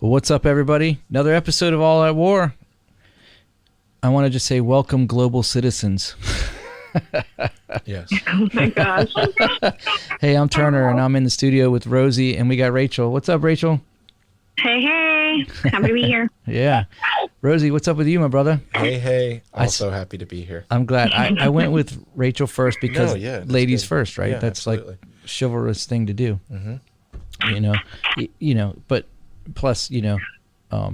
Well, what's up, everybody? Another episode of All Out War. I want to just say welcome, global citizens. Yes. Oh my gosh. Hey, I'm Turner, and I'm in the studio with Rosie, and we got Rachel. What's up, Rachel? Hey. Happy to be here. Yeah. Rosie, what's up with you, my brother? Hey. Also happy to be here. I'm glad. I went with Rachel first because ladies good. first, right? Yeah, That's absolutely. like chivalrous thing to do. Mm-hmm. You know, but plus, I know. All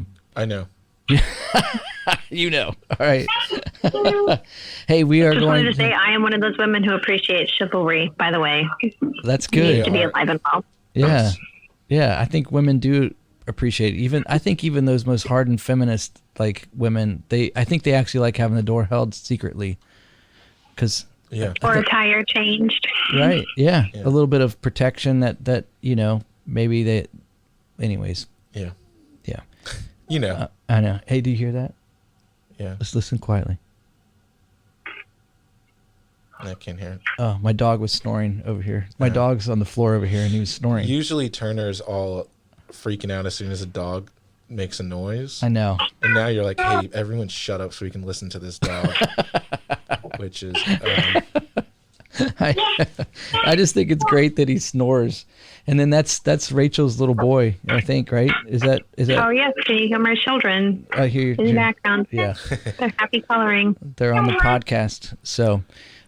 right. Hey, we are Just going wanted to say I am one of those women who appreciates chivalry, by the way. That's You need good. to be alive and well. Yeah. Yeah. I think women do appreciate it. I think even those most hardened feminist like women, I think they actually like having the door held secretly. Cause Or a tire changed. right. Yeah. A little bit of protection that, maybe they, anyways. Yeah. Yeah. I know. Hey, do you hear that? Yeah. Let's listen quietly. I can't hear it. Oh, my dog was snoring over here. My dog's on the floor over here and he was snoring. Usually Turner's all freaking out as soon as a dog makes a noise. I know. And now you're like, hey, everyone shut up so we can listen to this dog. Which is... I just think it's great that he snores. And then that's Rachel's little boy, I think, right? Is that Oh, yes. Can you hear my children I hear in the background? Yeah. They're happy coloring. They're on the podcast. So,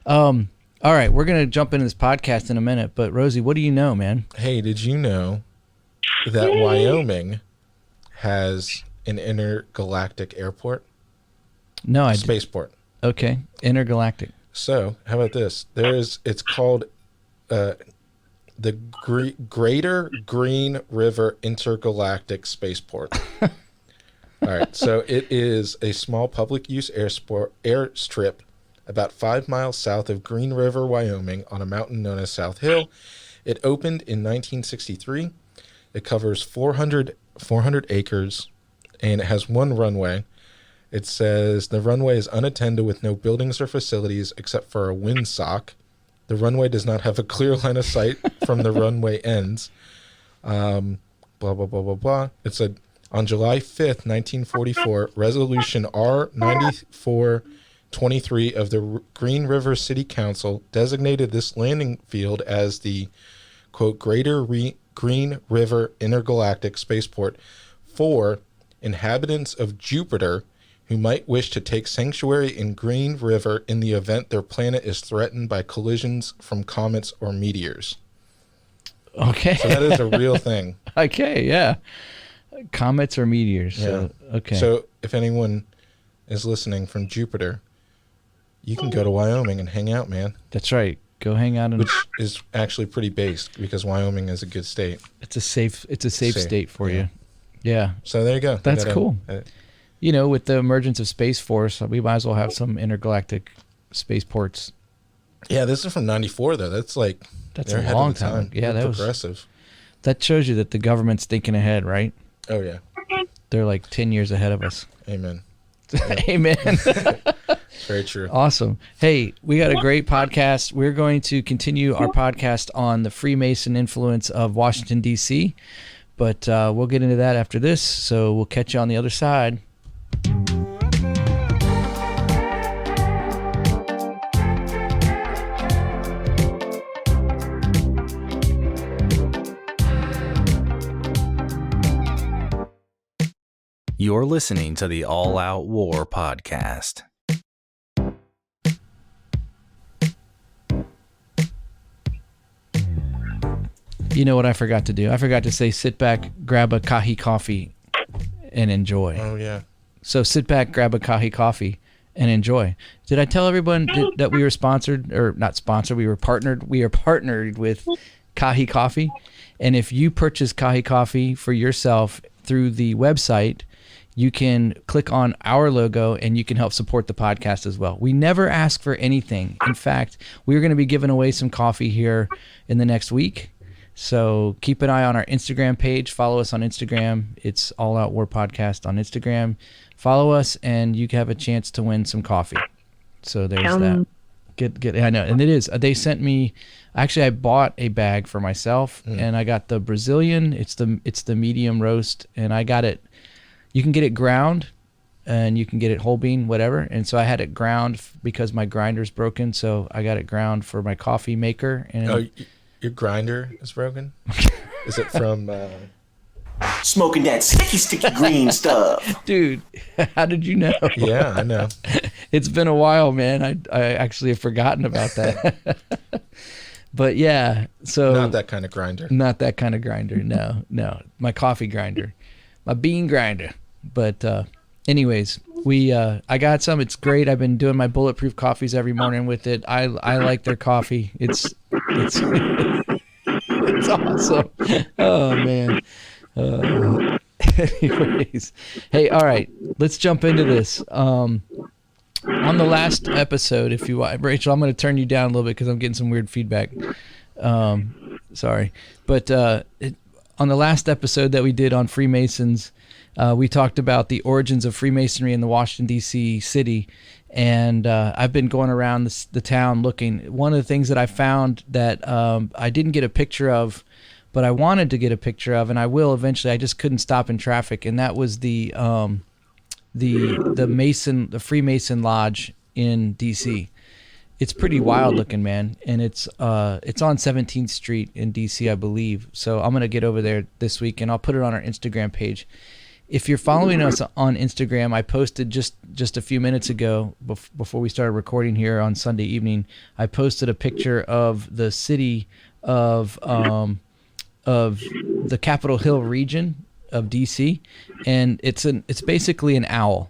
all right, we're going to jump into this podcast in a minute. But Rosie, what do you know, man? Hey, did you know that Wyoming has an intergalactic airport? No, I Spaceport. Okay, intergalactic. So, how about this? It's called the Greater Green River Intergalactic Spaceport. All right, so it is a small public use airstrip about 5 miles south of Green River, Wyoming, on a mountain known as South Hill. It opened in 1963. It covers 400 acres, and it has one runway. It says the runway is unattended with no buildings or facilities except for a windsock. The runway does not have a clear line of sight from the runway ends. Blah, blah, blah, blah, blah. It said, on July 5th, 1944, Resolution R9423 of the Green River City Council designated this landing field as the, quote, Greater Green River Intergalactic Spaceport for inhabitants of Jupiter who might wish to take sanctuary in Green River in the event their planet is threatened by collisions from comets or meteors. Okay. So that is a real thing. Okay, yeah. Comets or meteors. Yeah. So, okay. So if anyone is listening from Jupiter, you can go to Wyoming and hang out, man. That's right. Go hang out Which is actually pretty based because Wyoming is a good state. It's a safe state for you. Yeah. So there you go. That's cool. With the emergence of Space Force, we might as well have some intergalactic spaceports. Yeah, this is from '94 though. That's a long time. Yeah, that was progressive. That shows you that the government's thinking ahead, right? Oh yeah. They're like 10 years ahead of us. Amen. Amen. Very true. Awesome. Hey, we got a great podcast. We're going to continue our podcast on the Freemason influence of Washington, D.C., but we'll get into that after this, so we'll catch you on the other side. You're listening to the All Out War podcast. You know what I forgot to do? I forgot to say sit back, grab a Kahi coffee, and enjoy. Oh, yeah. So sit back, grab a Kahi coffee, and enjoy. Did I tell everyone that we were sponsored, or not sponsored, we were partnered? We are partnered with Kahi Coffee. And if you purchase Kahi Coffee for yourself through the website, you can click on our logo and you can help support the podcast as well. We never ask for anything. In fact, we're going to be giving away some coffee here in the next week. So keep an eye on our Instagram page. Follow us on Instagram. It's All Out War Podcast on Instagram. Follow us and you have a chance to win some coffee. So there's that. Get. I know, and it is. They sent me. Actually, I bought a bag for myself, and I got the Brazilian. It's the medium roast, and I got it. You can get it ground, and you can get it whole bean, whatever. And so I had it ground because my grinder's broken. So I got it ground for my coffee maker. And your grinder is broken? Is it from? Smoking that sticky green stuff. Dude, how did you know? Yeah, I know. It's been a while, man. I actually have forgotten about that. But yeah, so Not that kind of grinder. Not that kind of grinder. No. My coffee grinder, my bean grinder. But anyways, I got some. It's great. I've been doing my bulletproof coffees every morning with it. I like their coffee. It's it's awesome. Oh man. Anyways, hey, all right, let's jump into this. On the last episode, if you want, Rachel, I'm going to turn you down a little bit because I'm getting some weird feedback. Sorry, but on the last episode that we did on Freemasons, we talked about the origins of Freemasonry in the Washington D.C. city, and I've been going around the town looking. One of the things that I found that I didn't get a picture of, but I wanted to get a picture of, and I will eventually. I just couldn't stop in traffic, and that was the Freemason Lodge in D.C. It's pretty wild looking, man, and it's on 17th Street in D.C., I believe. So I'm gonna get over there this week, and I'll put it on our Instagram page. If you're following us on Instagram, I posted just a few minutes ago before we started recording here on Sunday evening. I posted a picture of the city of the Capitol Hill region of DC, and it's basically an owl,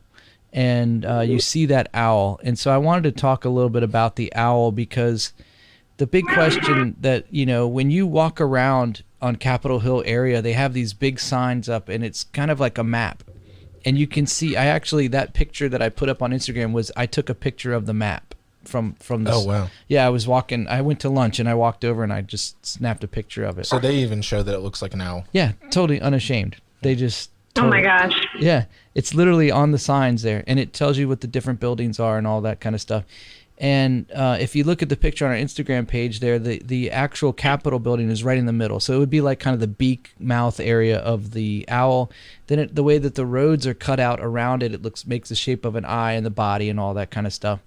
and you see that owl. And so I wanted to talk a little bit about the owl, because the big question that, when you walk around on Capitol Hill area, they have these big signs up, and it's kind of like a map, and you can see, that picture that I put up on Instagram I took a picture of the map from this. Oh, wow. Yeah, I went to lunch and I walked over and I just snapped a picture of it. So they even show that it looks like an owl. Yeah, totally unashamed. They just Oh my gosh. Yeah, it's literally on the signs there, and it tells you what the different buildings are and all that kind of stuff. And if you look at the picture on our Instagram page there, the actual Capitol building is right in the middle. So it would be like kind of the beak mouth area of the owl. Then the way that the roads are cut out around it, makes the shape of an eye and the body and all that kind of stuff.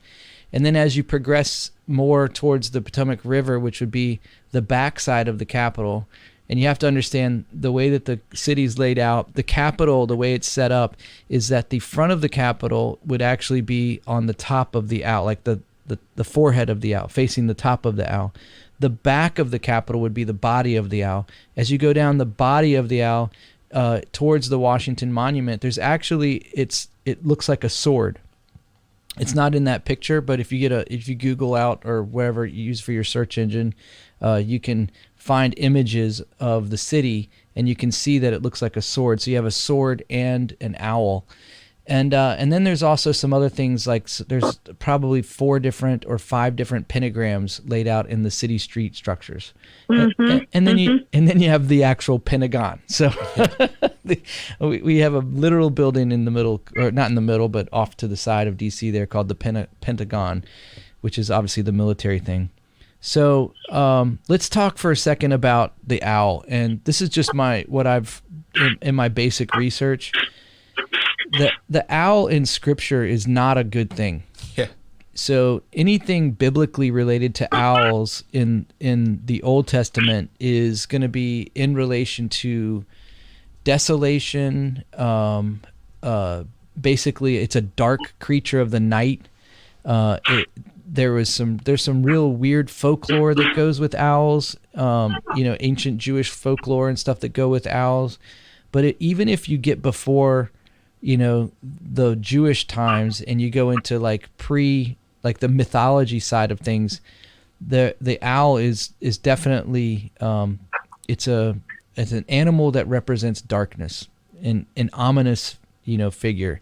And then as you progress more towards the Potomac River, which would be the backside of the Capitol, and you have to understand the way that the city's laid out, the Capitol, the way it's set up, is that the front of the Capitol would actually be on the top of the owl, like the forehead of the owl, facing the top of the owl. The back of the Capitol would be the body of the owl. As you go down the body of the owl towards the Washington Monument, there's actually, it looks like a sword. It's not in that picture, but if you Google out or wherever you use for your search engine, you can find images of the city, and you can see that it looks like a sword. So you have a sword and an owl. And then there's also some other things, like there's probably 4 different or 5 different pentagrams laid out in the city street structures. And then you have the actual Pentagon. So we have a literal building in the middle, or not in the middle, but off to the side of DC there, called the Pentagon, which is obviously the military thing. So let's talk for a second about the owl. And this is just what I've in my basic research. The owl in Scripture is not a good thing. Yeah. So anything biblically related to owls in the Old Testament is going to be in relation to desolation. Basically, it's a dark creature of the night. There's some real weird folklore that goes with owls. Ancient Jewish folklore and stuff that go with owls. But even if you get before the Jewish times, and you go into like the mythology side of things, the owl is definitely it's an animal that represents darkness, an ominous figure.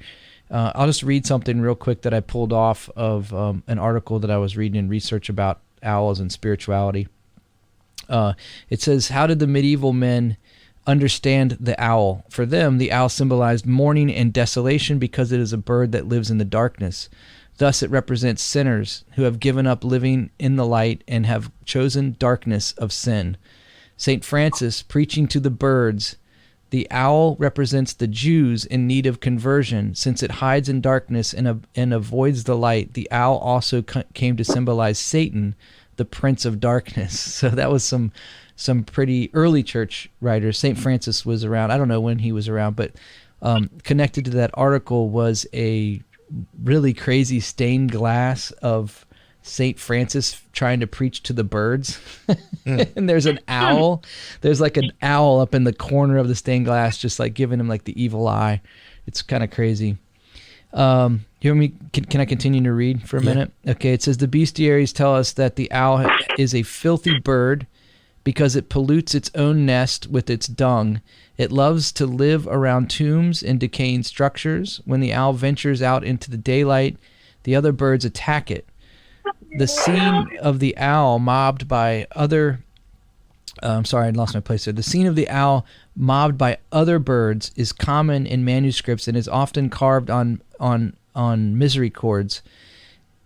I'll just read something real quick that I pulled off of an article that I was reading in research about owls and spirituality. It says, how did the medieval men understand the owl? For them, the owl symbolized mourning and desolation because it is a bird that lives in the darkness. Thus, it represents sinners who have given up living in the light and have chosen darkness of sin. St. Francis, preaching to the birds, the owl represents the Jews in need of conversion. Since it hides in darkness and avoids the light, the owl also came to symbolize Satan, the prince of darkness. So that was some pretty early church writers. St. Francis was around. I don't know when he was around, but connected to that article was a really crazy stained glass of St. Francis trying to preach to the birds. And there's an owl. There's like an owl up in the corner of the stained glass, just like giving him like the evil eye. It's kind of crazy. You want me? Can I continue to read for a minute? Okay. It says the bestiaries tell us that the owl is a filthy bird because it pollutes its own nest with its dung. It loves to live around tombs and decaying structures. When the owl ventures out into the daylight, the other birds attack it. The scene of the owl mobbed by other... sorry, I lost my place there. The scene of the owl mobbed by other birds is common in manuscripts and is often carved on misericords.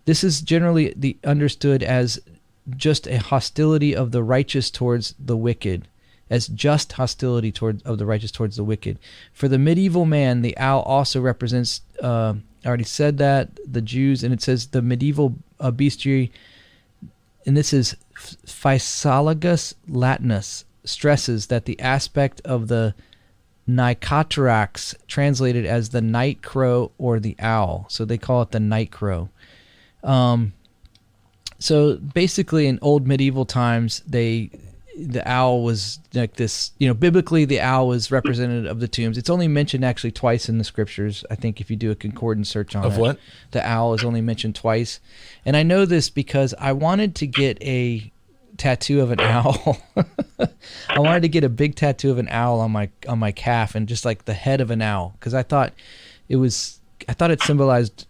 This is generally understood as just a hostility of the righteous towards the wicked, as just hostility of the righteous towards the wicked. For the medieval man, the owl also represents, I already said that, the Jews, and it says the medieval bestiary, and this is Physiologus Latinus, stresses that the aspect of the Nicotrax, translated as the night crow or the owl. So they call it the night crow. So basically in old medieval times, the owl was like this, biblically the owl was representative of the tombs. It's only mentioned actually twice in the scriptures. I think if you do a concordant search on it. Of what? The owl is only mentioned twice. And I know this because I wanted to get a tattoo of an owl. I wanted to get a big tattoo of an owl on my calf, and just like the head of an owl, because I thought it symbolized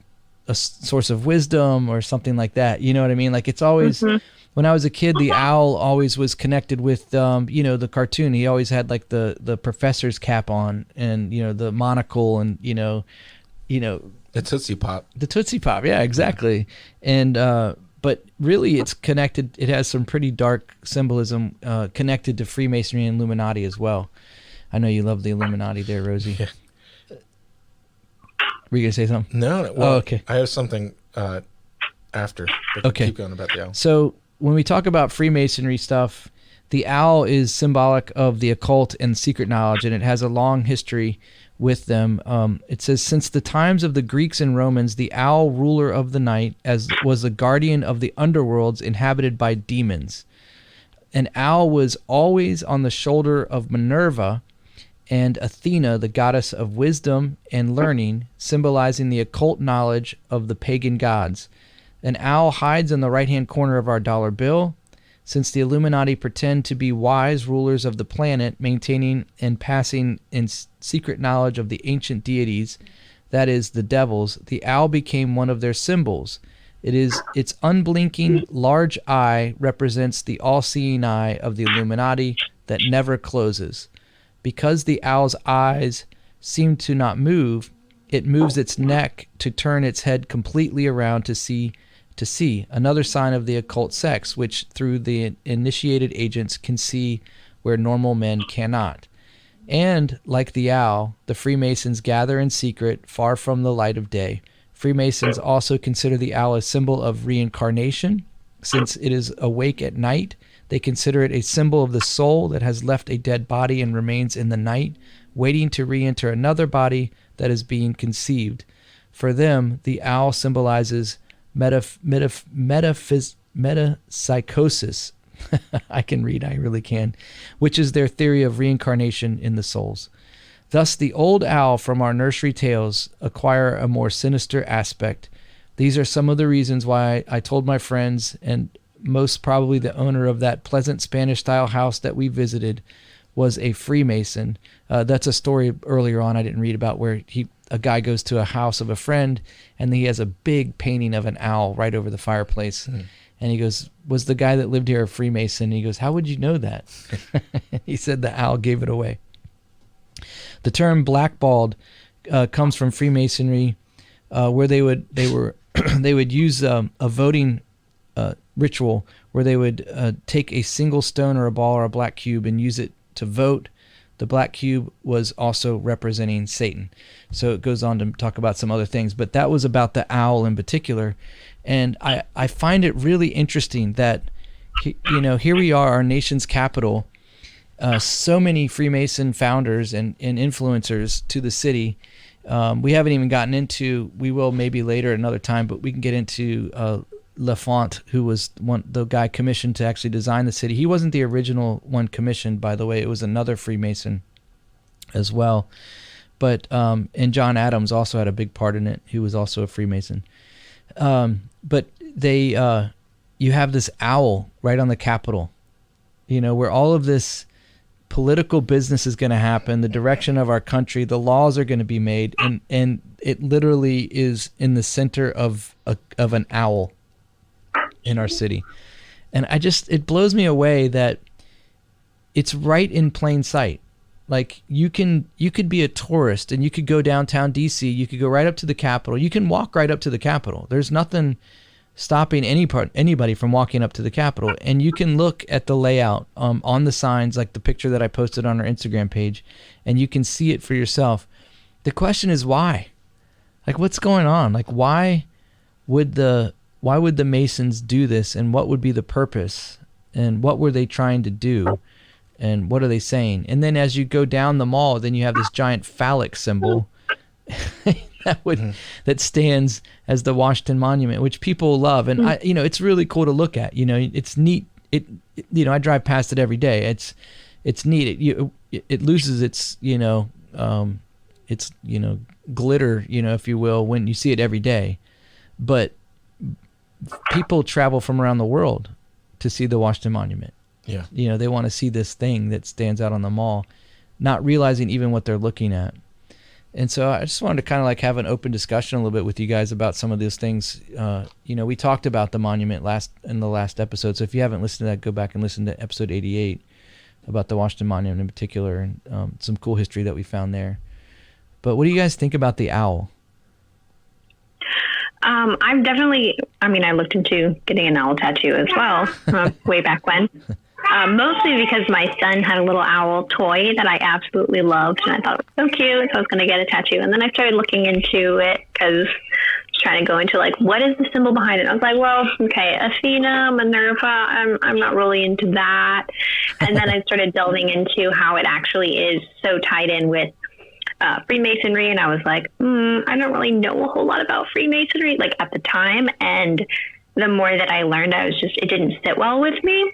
a source of wisdom or something like that. You know what I mean? Like it's always, when I was a kid, the owl always was connected with, the cartoon. He always had like the professor's cap on, and, the monocle, and, The Tootsie Pop. The Tootsie Pop. Yeah, exactly. And, but really it's connected. It has some pretty dark symbolism, connected to Freemasonry and Illuminati as well. I know you love the Illuminati there, Rosie. Yeah. Were you going to say something? No. Well, okay. I have something after. But Okay. Keep going about the owl. So when we talk about Freemasonry stuff, the owl is symbolic of the occult and secret knowledge, and it has a long history with them. It says, since the times of the Greeks and Romans, the owl, ruler of the night, was the guardian of the underworlds inhabited by demons. An owl was always on the shoulder of Minerva and Athena, the goddess of wisdom and learning, symbolizing the occult knowledge of the pagan gods. An owl hides in the right-hand corner of our dollar bill. Since the Illuminati pretend to be wise rulers of the planet, maintaining and passing in secret knowledge of the ancient deities, that is, the devils, the owl became one of their symbols. Its unblinking large eye represents the all-seeing eye of the Illuminati that never closes. Because the owl's eyes seem to not move, it moves its neck to turn its head completely around to see, another sign of the occult sex, which through the initiated agents can see where normal men cannot. And, like the owl, the Freemasons gather in secret, far from the light of day. Freemasons also consider the owl a symbol of reincarnation. Since it is awake at night, they consider it a symbol of the soul that has left a dead body and remains in the night, waiting to re-enter another body that is being conceived. For them, the owl symbolizes metapsychosis. I can read, I really can, which is their theory of reincarnation in the souls. Thus, the old owl from our nursery tales acquire a more sinister aspect. These are some of the reasons why I told my friends, and most probably the owner of that pleasant Spanish-style house that we visited was a Freemason. That's a story earlier on I didn't read about, where a guy goes to a house of a friend, and he has a big painting of an owl right over the fireplace. And he goes, was the guy that lived here a Freemason? And he goes, how would you know that? He said the owl gave it away. The term blackballed comes from Freemasonry, where they were they would use a voting ritual where they would take a single stone or a ball or a black cube and use it to vote. The black cube was also representing Satan. So it goes on to talk about some other things, but that was about the owl in particular. And I find it really interesting that, here we are, our nation's capital, so many Freemason founders and influencers to the city. We haven't even gotten into, we will maybe later another time, but we can get into Lafont, who was the guy commissioned to actually design the city. He wasn't the original one commissioned, by the way. It was another Freemason as well. But and John Adams also had a big part in it. He was also a Freemason. But they, you have this owl right on the Capitol, where all of this political business is going to happen, the direction of our country, the laws are going to be made, and it literally is in the center of an owl in our city. And it blows me away that it's right in plain sight. Like you could be a tourist and you could go downtown DC, you could go right up to the Capitol, you can walk right up to the Capitol. There's nothing stopping anybody from walking up to the Capitol, and you can look at the layout on the signs, like the picture that I posted on our Instagram page, and you can see it for yourself. The question is why? Like, what's going on? Like, why would the Masons do this, and what would be the purpose, and what were they trying to do, and what are they saying? And then as you go down the mall, then you have this giant phallic symbol that stands as the Washington Monument, which people love, and it's really cool to look at. It's neat. I drive past it every day. It's neat. It loses its glitter, if you will, when you see it every day. But people travel from around the world to see the Washington Monument. Yeah. They want to see this thing that stands out on the mall, not realizing even what they're looking at. And so I just wanted to kind of have an open discussion a little bit with you guys about some of those things. We talked about the monument in the last episode. So if you haven't listened to that, go back and listen to episode 88 about the Washington Monument in particular, and some cool history that we found there. But what do you guys think about the owl? I looked into getting an owl tattoo as well, way back when. Mostly because my son had a little owl toy that I absolutely loved, and I thought it was so cute, so I was going to get a tattoo. And then I started looking into it because I was trying to go into what is the symbol behind it. I was like, well, okay, Athena, Minerva, I'm not really into that. And then I started delving into how it actually is so tied in with Freemasonry, and I was like, I don't really know a whole lot about Freemasonry, at the time. And the more that I learned, it didn't sit well with me.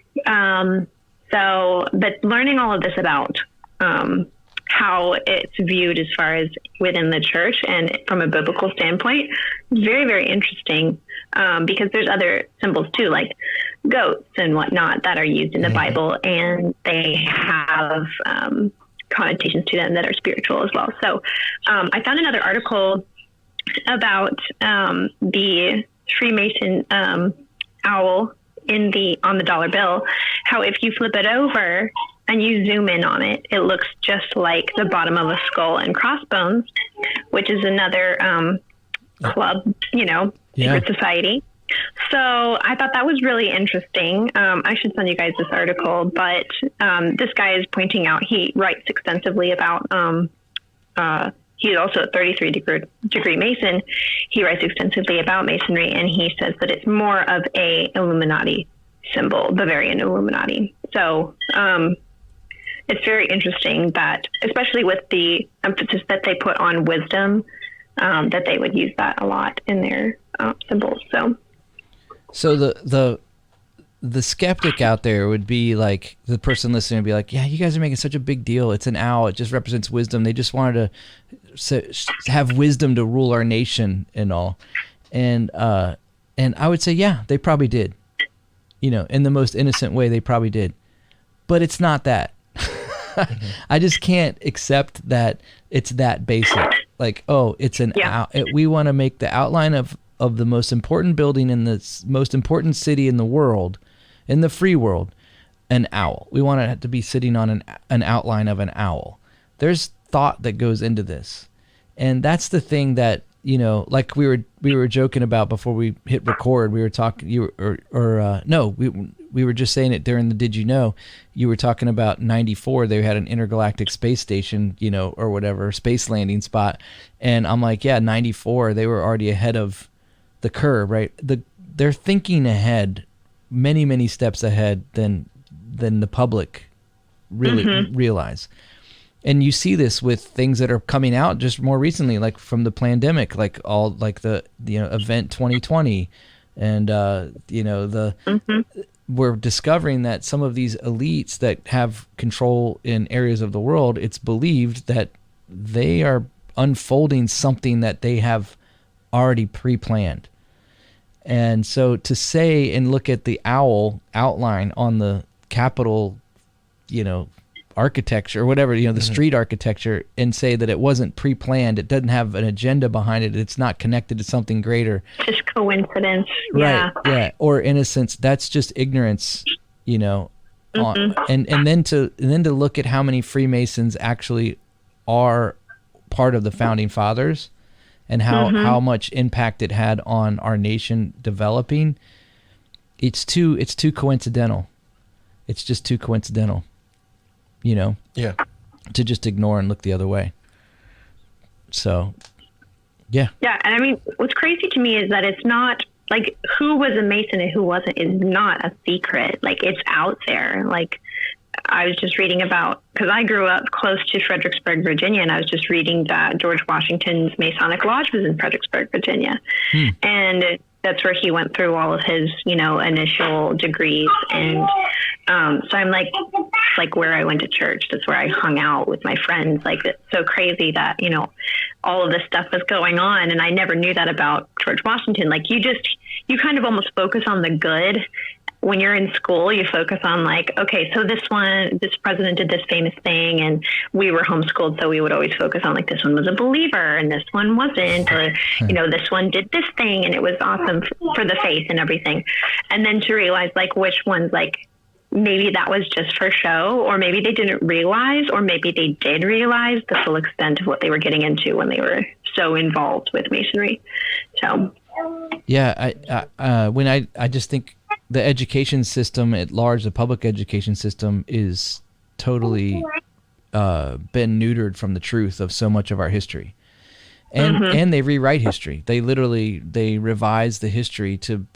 But learning all of this about how it's viewed as far as within the church and from a biblical standpoint, very, very interesting, because there's other symbols too, like goats and whatnot that are used in the Bible, and they have connotations to them that are spiritual as well. So I found another article about the Freemason owl on the dollar bill, how if you flip it over and you zoom in on it, it looks just like the bottom of a skull and crossbones, which is another club, secret society. So I thought that was really interesting. I should send you guys this article, but this guy is pointing out, he writes extensively about he's also a 33-degree Mason. He writes extensively about Masonry, and he says that it's more of a Illuminati symbol, Bavarian Illuminati. So it's very interesting that, especially with the emphasis that they put on wisdom, that they would use that a lot in their symbols. So the skeptic out there would be like, the person listening would be like, yeah, you guys are making such a big deal. It's an owl. It just represents wisdom. They just wanted to have wisdom to rule our nation and all. And I would say, yeah, they probably did. In the most innocent way, they probably did. But it's not that. I just can't accept that it's that basic. Like, oh, it's an owl. We want to make the outline of the most important building in the most important city in the world, in the free world, an owl. We want it to be sitting on an outline of an owl. There's thought that goes into this. And that's the thing that like we were joking about before we hit record. We were talking, we were just saying it during the Did You Know? You were talking about 94. They had an intergalactic space station, or whatever, space landing spot. And I'm like, yeah, 94. They were already ahead of the curve, right? They're thinking ahead, many, many steps ahead than the public really realize. And you see this with things that are coming out just more recently, like from the pandemic, like the event 2020, and we're discovering that some of these elites that have control in areas of the world, it's believed that they are unfolding something that they have already pre-planned. And so to say and look at the owl outline on the Capitol, architecture or whatever, the street architecture, and say that it wasn't pre-planned, it doesn't have an agenda behind it, it's not connected to something greater. Just coincidence. Right. Yeah. Or innocence. That's just ignorance, and then to look at how many Freemasons actually are part of the founding fathers and how much impact it had on our nation developing. It's too coincidental. It's just too coincidental. Yeah. To just ignore and look the other way. So, yeah. Yeah, and I mean, what's crazy to me is that it's not like who was a Mason and who wasn't is not a secret. Like, it's out there. Like, I was just reading about, because I grew up close to Fredericksburg, Virginia, and I was just reading that George Washington's Masonic Lodge was in Fredericksburg, Virginia. And that's where he went through all of his, initial degrees. And so I'm like where I went to church. That's where I hung out with my friends. Like, it's so crazy that, all of this stuff was going on. And I never knew that about George Washington. Like, you you kind of almost focus on the good. When you're in school, you focus on like, okay, so this president did this famous thing, and we were homeschooled, so we would always focus on like, this one was a believer and this one wasn't, or, this one did this thing and it was awesome for the faith and everything. And then to realize like which ones, like maybe that was just for show, or maybe they didn't realize, or maybe they did realize the full extent of what they were getting into when they were so involved with Masonry. So. Yeah. I just think the education system at large, the public education system, is totally been neutered from the truth of so much of our history, and they rewrite history. They revise the history there's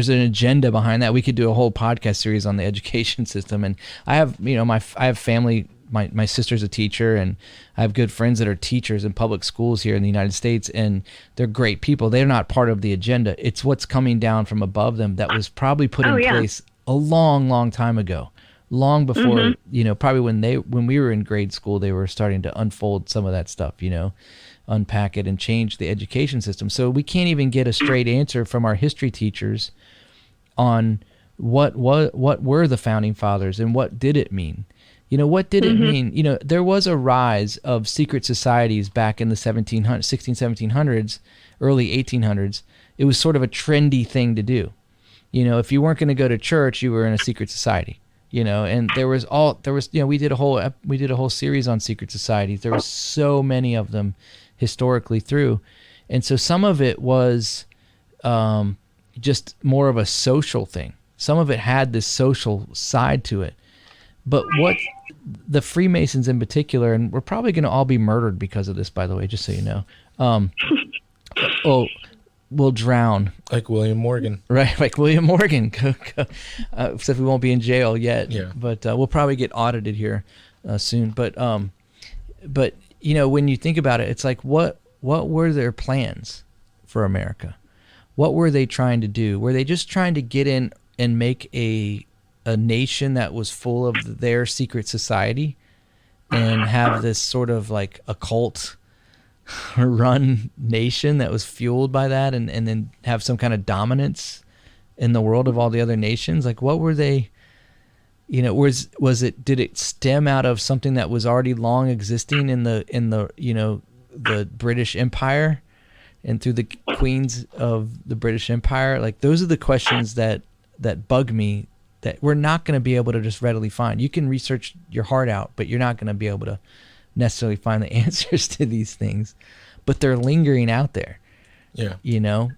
an agenda behind that. We could do a whole podcast series on the education system, and I have I have family. My sister's a teacher, and I have good friends that are teachers in public schools here in the United States, and they're great people. They're not part of the agenda. It's what's coming down from above them that was probably put in place a long, long time ago, long before, probably when we were in grade school, they were starting to unfold some of that stuff, unpack it and change the education system. So we can't even get a straight answer from our history teachers on what were the founding fathers and what did it mean. What did it mean? There was a rise of secret societies back in the 1700s, early 1800s. It was sort of a trendy thing to do. If you weren't going to go to church, you were in a secret society. And we did a whole series on secret societies. There were so many of them historically through. And so some of it was just more of a social thing. Some of it had this social side to it. But what the Freemasons in particular, and we're probably going to all be murdered because of this, by the way, just so you know, will drown. Like William Morgan. Right, like William Morgan. Except we won't be in jail yet. Yeah. But we'll probably get audited here soon. But when you think about it, it's like, what were their plans for America? What were they trying to do? Were they just trying to get in and make a nation that was full of their secret society and have this sort of like occult run nation that was fueled by that, and then have some kind of dominance in the world of all the other nations? Like, what were they, did it stem out of something that was already long existing in the British Empire and through the queens of the British Empire? Like, those are the questions that bug me, that we're not going to be able to just readily find. You can research your heart out, but you're not going to be able to necessarily find the answers to these things, but they're lingering out there. Yeah. You know?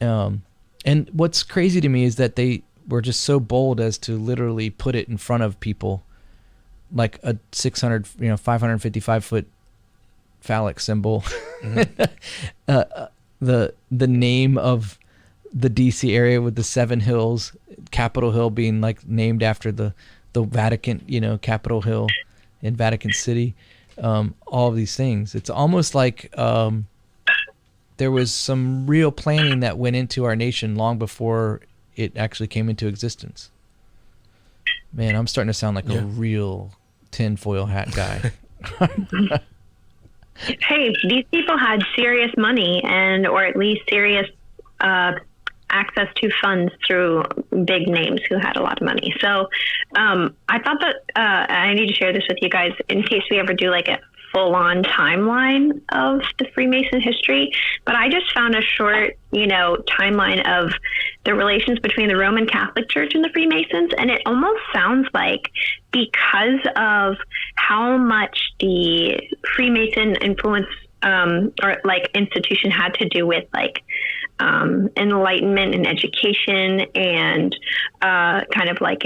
And what's crazy to me is that they were just so bold as to literally put it in front of people, like a 555 foot phallic symbol. The name of the DC area with the 7 hills, Capitol Hill being like named after the Vatican, Capitol Hill in Vatican City. All of these things. It's almost like there was some real planning that went into our nation long before it actually came into existence. Man, I'm starting to sound like a real tinfoil hat guy. Hey, these people had serious money or at least serious access to funds through big names who had a lot of money. So I thought that I need to share this with you guys in case we ever do like a full-on timeline of the Freemason history. But I just found a short, timeline of the relations between the Roman Catholic Church and the Freemasons. And it almost sounds like because of how much the Freemason influence or like institution had to do with like enlightenment and education and kind of like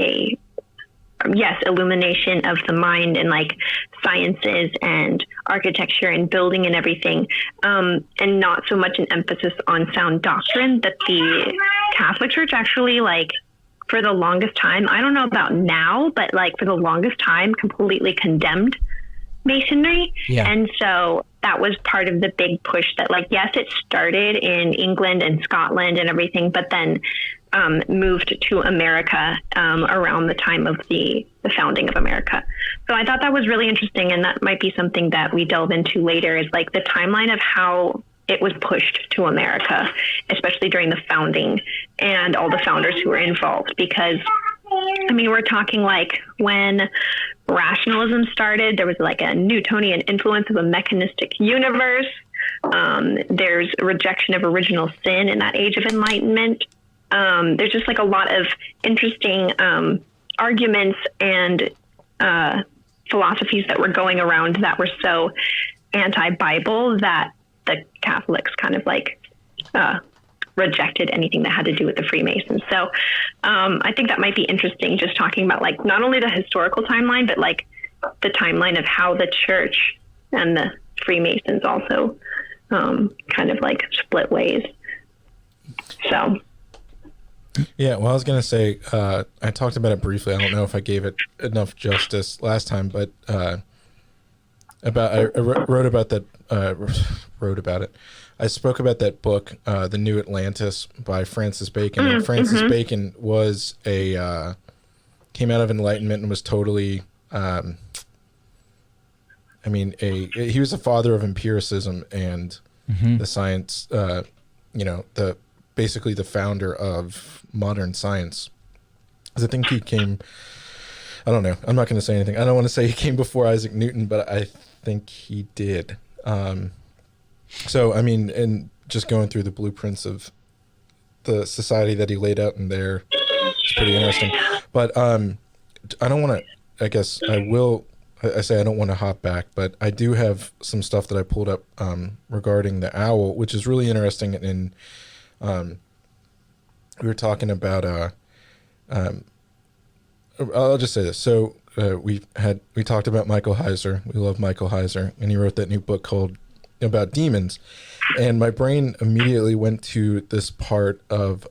illumination of the mind and like sciences and architecture and building and everything, and not so much an emphasis on sound doctrine, that the Catholic Church actually, like, for the longest time, I don't know about now, but like for the longest time, completely condemned Masonry. Yeah. And so that was part of the big push that, like, yes, it started in England and Scotland and everything, but then moved to America around the time of the founding of America. So I thought that was really interesting, and that might be something that we delve into later, is like the timeline of how it was pushed to America, especially during the founding and all the founders who were involved. Because, I mean, we're talking like when rationalism started, there was like a Newtonian influence of a mechanistic universe. There's a rejection of original sin in that age of enlightenment. There's just like a lot of interesting arguments and philosophies that were going around that were so anti-Bible that the Catholics kind of like rejected anything that had to do with the Freemasons. So I think that might be interesting, just talking about like not only the historical timeline, but like the timeline of how the church and the Freemasons also kind of like split ways. So. Yeah, well, I was going to say, I talked about it briefly. I don't know if I gave it enough justice last time, but I wrote about it. I spoke about that book, The New Atlantis by Francis Bacon. And Francis Bacon was came out of Enlightenment and was totally, he was the father of empiricism and the science, basically the founder of modern science. Because I think he came, I don't know, I'm not going to say anything. I don't want to say he came before Isaac Newton, but I think he did. So, I mean, and just going through the blueprints of the society that he laid out in there, it's pretty interesting. But I don't want to, I guess I will, I say I don't want to hop back, but I do have some stuff that I pulled up regarding the owl, which is really interesting. And we were talking about, I'll just say this. So we talked about Michael Heiser. We love Michael Heiser, and he wrote that new book called about demons. And my brain immediately went to this part of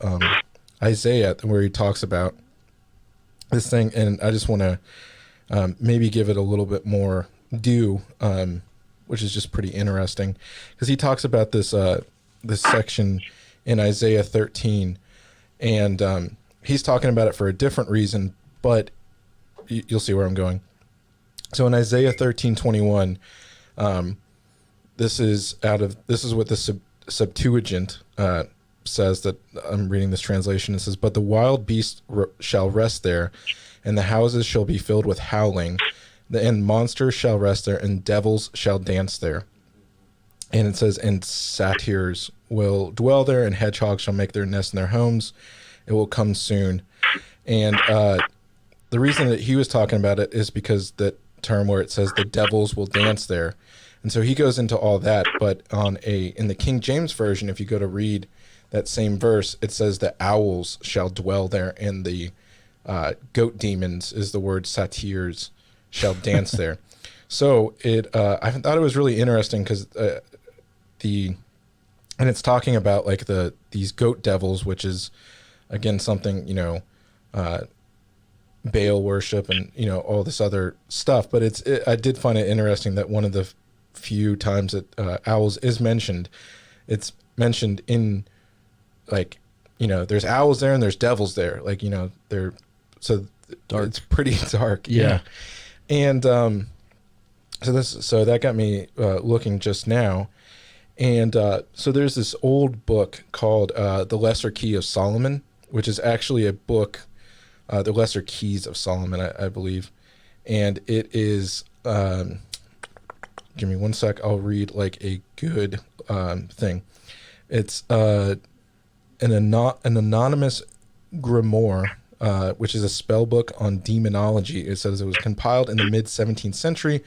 Isaiah where he talks about this thing. And I just want to maybe give it a little bit more due, which is just pretty interesting, because he talks about this section in Isaiah 13, and he's talking about it for a different reason, but you'll see where I'm going. So in Isaiah 13:21, this is what the Septuagint says, that I'm reading this translation. It says, "But the wild beast shall rest there, and the houses shall be filled with howling, and monsters shall rest there, and devils shall dance there." And it says, "And satyrs will dwell there, and hedgehogs shall make their nest in their homes. It will come soon." And the reason that he was talking about it is because that term where it says the devils will dance there. And so he goes into all that, but in the King James version, if you go to read that same verse, it says the owls shall dwell there, and the goat demons, is the word satyrs, shall dance there. So I thought it was really interesting because and it's talking about like these goat devils, which is again something, Baal worship and all this other stuff. But I did find it interesting that one of the few times that owls is mentioned, it's mentioned in like there's owls there and there's devils there, like they're so dark. It's pretty dark. Yeah. And so that got me looking just now. And so there's this old book called The Lesser Key of Solomon, which is actually a book, The Lesser Keys of Solomon, I believe. And it is, give me one sec, I'll read like a good thing. It's an anonymous grimoire, which is a spell book on demonology. It says it was compiled in the mid-17th century,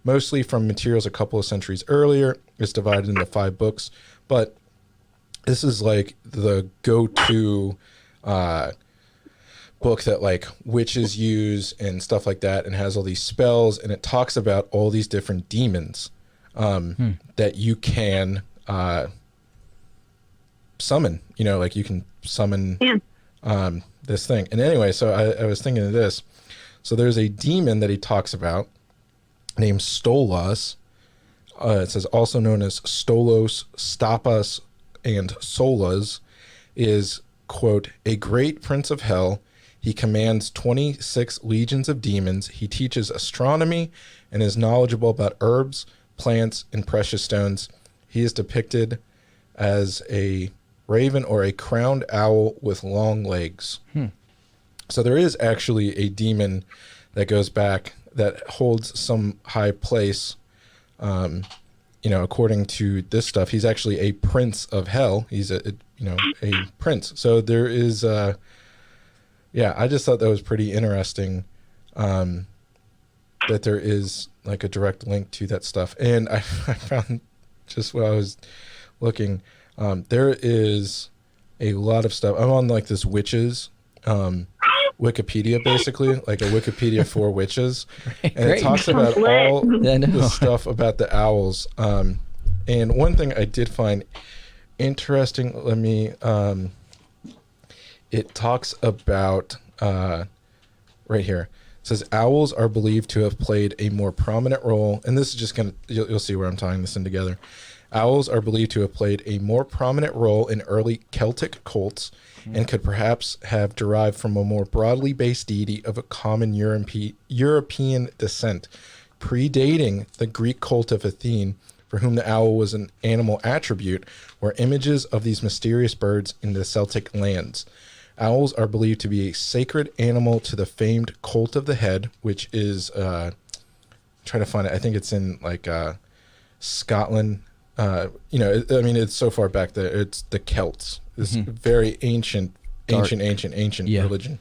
mostly from materials a couple of centuries earlier. It's divided into 5 books, but this is like the go-to book that like witches use and stuff like that, and has all these spells, and it talks about all these different demons that you can summon. Like you can summon this thing. And anyway, so I was thinking of this. So there's a demon that he talks about named Stolas. It says also known as Stolos, Stapas, and Solas, is, quote, a great prince of hell. He commands 26 legions of demons. He teaches astronomy and is knowledgeable about herbs, plants, and precious stones. He is depicted as a raven or a crowned owl with long legs. So there is actually a demon that goes back that holds some high place. According to this stuff, he's actually a prince of hell. He's a prince. So there is, I just thought that was pretty interesting, that there is like a direct link to that stuff. And I found, just while I was looking, there is a lot of stuff. I'm on like this witches, Wikipedia, basically, like a Wikipedia for witches. And it talks about all the stuff about the owls. And one thing I did find interesting, it talks about, right here, it says owls are believed to have played a more prominent role, and this is just going to, you'll see where I'm tying this in together. Owls are believed to have played a more prominent role in early Celtic cults, and could perhaps have derived from a more broadly based deity of a common European descent, predating the Greek cult of Athene, for whom the owl was an animal attribute, were images of these mysterious birds in the Celtic lands. Owls are believed to be a sacred animal to the famed cult of the head, which is, trying to find it, I think it's in like Scotland. It's so far back that it's the Celts. This very ancient religion.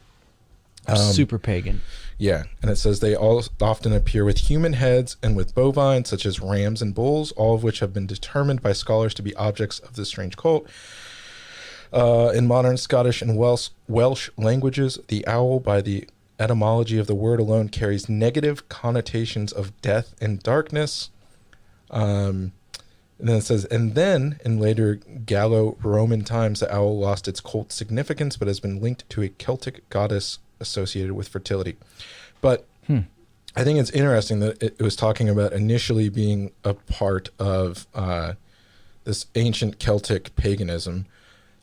Super pagan. Yeah, and it says they all often appear with human heads and with bovine, such as rams and bulls, all of which have been determined by scholars to be objects of this strange cult. In modern Scottish and Welsh languages, the owl, by the etymology of the word alone, carries negative connotations of death and darkness. And then it says, and then in later Gallo-Roman times, the owl lost its cult significance, but has been linked to a Celtic goddess associated with fertility. But I think it's interesting that it was talking about initially being a part of this ancient Celtic paganism.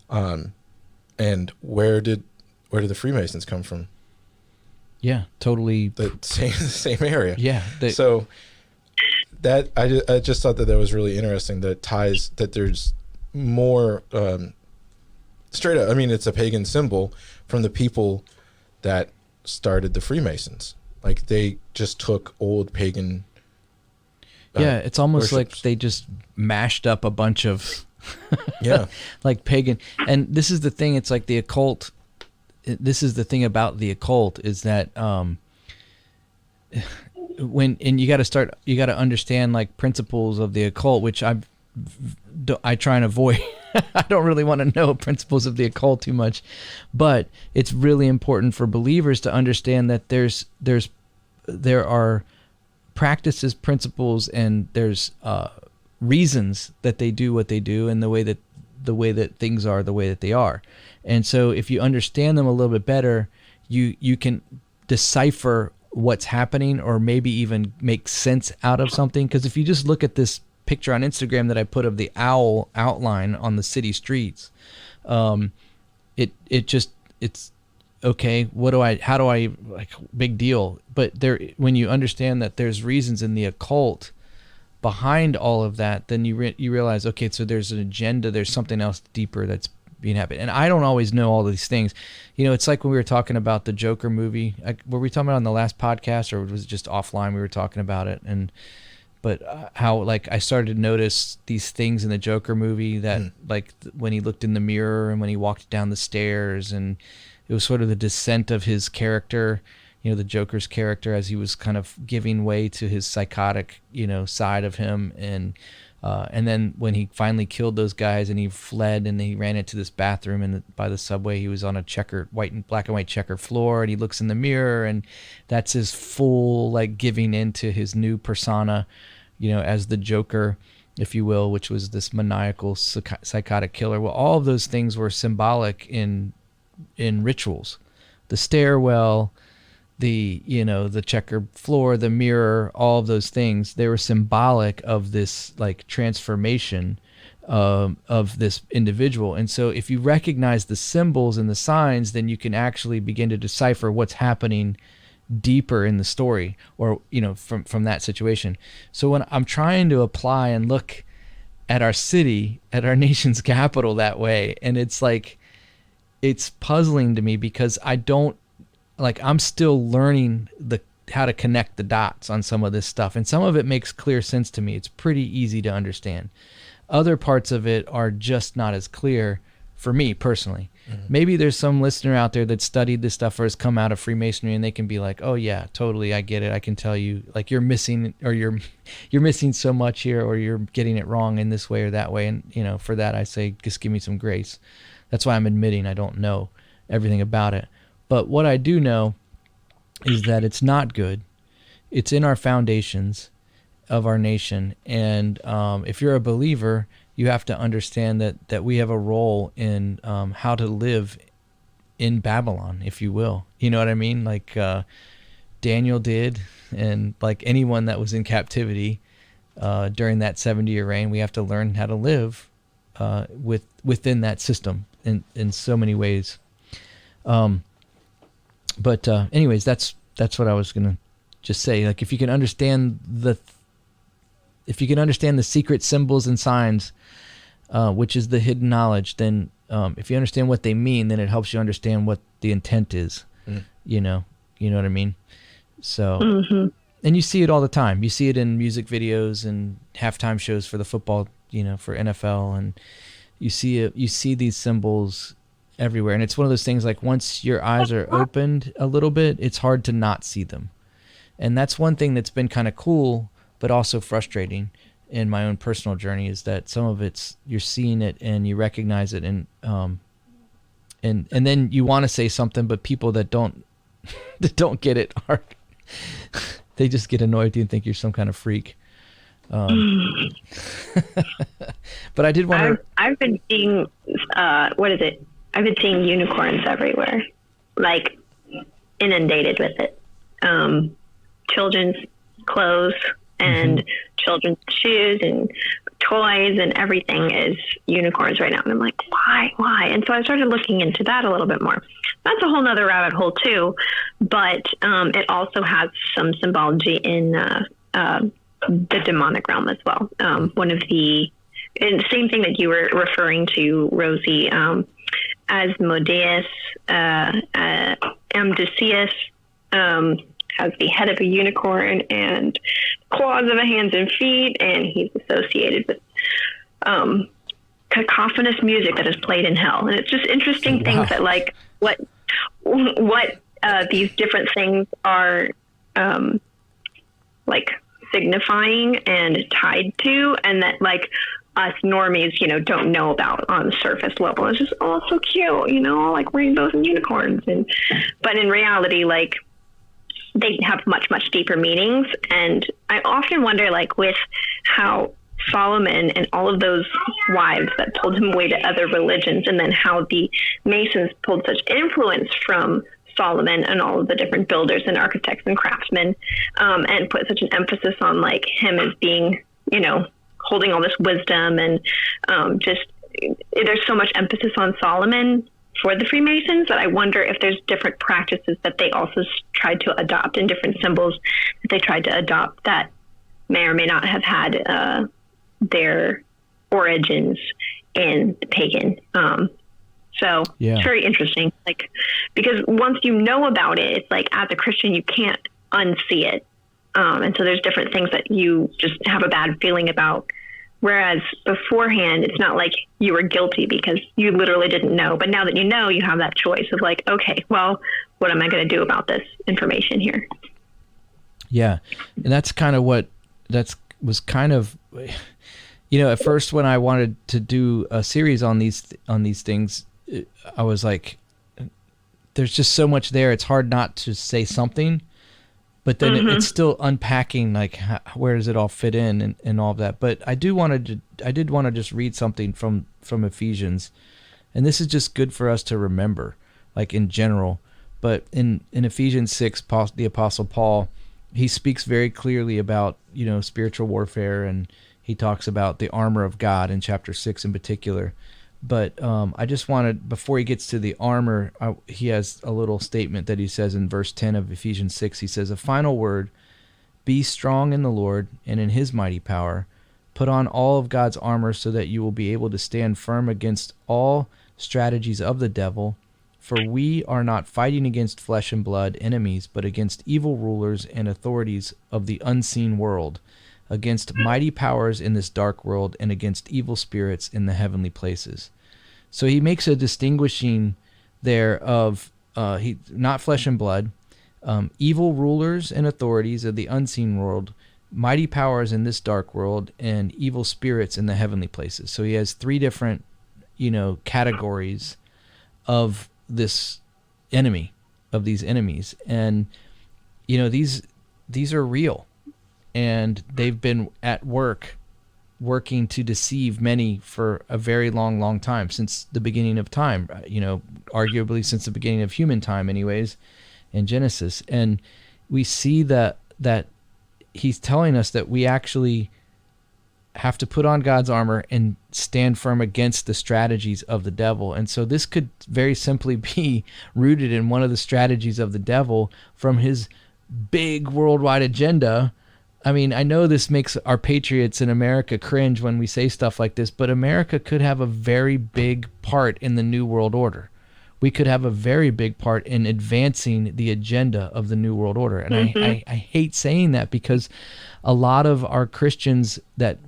And where did the Freemasons come from? Yeah, totally. The same area. Yeah. So that I just thought that was really interesting, that it ties, that there's more straight up. I mean, it's a pagan symbol from the people that started the Freemasons. Like, they just took old pagan it's almost worships. like they just mashed up a bunch of yeah, like pagan. And this is the thing, it's like the occult, this is the thing about the occult, is that and you got to understand like principles of the occult, which I try and avoid. I don't really want to know principles of the occult too much, but it's really important for believers to understand that there are practices, principles, and there's reasons that they do what they do, and the way that things are the way that they are. And so if you understand them a little bit better, you can decipher what's happening, or maybe even make sense out of something. Because if you just look at this picture on Instagram that I put of the owl outline on the city streets, it's okay. How do I like, big deal. But when you understand that there's reasons in the occult behind all of that, then you realize, okay, so there's an agenda, there's something else deeper that's being happened. And I don't always know all these things. It's like when we were talking about the Joker movie. Were we talking about it on the last podcast, or was it just offline we were talking about it? But how, like, I started to notice these things in the Joker movie that, like, when he looked in the mirror and when he walked down the stairs, and it was sort of the descent of his character, the Joker's character, as he was kind of giving way to his psychotic, side of him. And then when he finally killed those guys and he fled and he ran into this bathroom by the subway, he was on a black and white checker floor, and he looks in the mirror, and that's his full, like, giving into his new persona, as the Joker, if you will, which was this maniacal psychotic killer. Well, all of those things were symbolic in rituals. The stairwell, the checker floor, the mirror, all of those things, they were symbolic of this, like, transformation of this individual. And so if you recognize the symbols and the signs, then you can actually begin to decipher what's happening deeper in the story, or from that situation. So when I'm trying to apply and look at our city, at our nation's capital that way, and it's like, it's puzzling to me, because I'm still learning how to connect the dots on some of this stuff. And some of it makes clear sense to me. It's pretty easy to understand. Other parts of it are just not as clear for me personally. Mm-hmm. Maybe there's some listener out there that studied this stuff or has come out of Freemasonry, and they can be like, oh yeah, totally, I get it. I can tell you, like, you're missing, or you're missing so much here, or you're getting it wrong in this way or that way. And, for that, I say, just give me some grace. That's why I'm admitting I don't know everything about it. But what I do know is that it's not good. It's in our foundations of our nation. And if you're a believer, you have to understand that we have a role in how to live in Babylon, if you will. You know what I mean? Like Daniel did, and like anyone that was in captivity during that 70-year reign, we have to learn how to live within that system in so many ways. But anyways, that's what I was gonna just say. Like, if you can understand the secret symbols and signs, which is the hidden knowledge, then if you understand what they mean, then it helps you understand what the intent is. You know what I mean? So, and you see it all the time. You see it in music videos and halftime shows for the football, for NFL, and you see these symbols everywhere. And it's one of those things, like, once your eyes are opened a little bit, it's hard to not see them. And that's one thing that's been kind of cool, but also frustrating in my own personal journey, is that some of it's, you're seeing it and you recognize it, and then you want to say something, but people that don't get it they just get annoyed with you and think you're some kind of freak. But I did want to. I've been seeing what is it? I've been seeing unicorns everywhere, like inundated with it. Children's clothes and children's shoes and toys and everything is unicorns right now. And I'm like, why? And so I started looking into that a little bit more. That's a whole nother rabbit hole too, but it also has some symbology in the demonic realm as well. One of the same thing that you were referring to, Rosie, Asmodeus, Amdicius, has the head of a unicorn and claws of a hands and feet, and he's associated with cacophonous music that is played in hell. And it's just interesting things that, like, what these different things are like signifying and tied to, and that like us normies, don't know about on the surface level. It's just, oh, so cute, like rainbows and unicorns. But in reality, like they have much, much deeper meanings. And I often wonder, like with how Solomon and all of those wives that pulled him away to other religions, and then how the Masons pulled such influence from Solomon and all of the different builders and architects and craftsmen, and put such an emphasis on like him as being, holding all this wisdom, and just there's so much emphasis on Solomon for the Freemasons that I wonder if there's different practices that they also tried to adopt, and different symbols that they tried to adopt that may or may not have had their origins in the pagan. So it's very interesting, like, because once you know about it, it's like as a Christian, you can't unsee it. And so there's different things that you just have a bad feeling about. Whereas beforehand, it's not like you were guilty because you literally didn't know. But now that you know, you have that choice of like, okay, well, what am I going to do about this information here? Yeah. And that's kind of what was kind of, at first when I wanted to do a series on these things, I was like, there's just so much there. It's hard not to say something. But then it's still unpacking, like, where does it all fit in and all of that. But I did want to just read something from Ephesians, and this is just good for us to remember, like in general. But in Ephesians 6, the Apostle Paul, he speaks very clearly about, spiritual warfare, and he talks about the armor of God in chapter 6 in particular. But I just wanted, before he gets to the armor, he has a little statement that he says in verse 10 of Ephesians 6. He says, "A final word, be strong in the Lord and in his mighty power. Put on all of God's armor so that you will be able to stand firm against all strategies of the devil. For we are not fighting against flesh and blood enemies, but against evil rulers and authorities of the unseen world, against mighty powers in this dark world, and against evil spirits in the heavenly places." So he makes a distinguishing there of not flesh and blood, evil rulers and authorities of the unseen world, mighty powers in this dark world, and evil spirits in the heavenly places. So he has three different, categories of this enemy, of these enemies. And, these are real. And they've been at working to deceive many for a very long, long time, since the beginning of time, arguably since the beginning of human time anyways, in Genesis. And we see that he's telling us that we actually have to put on God's armor and stand firm against the strategies of the devil. And so this could very simply be rooted in one of the strategies of the devil from his big worldwide agenda. I mean, I know this makes our patriots in America cringe when we say stuff like this, but America could have a very big part in the New World Order. We could have a very big part in advancing the agenda of the New World Order. And I hate saying that, because a lot of our Christians that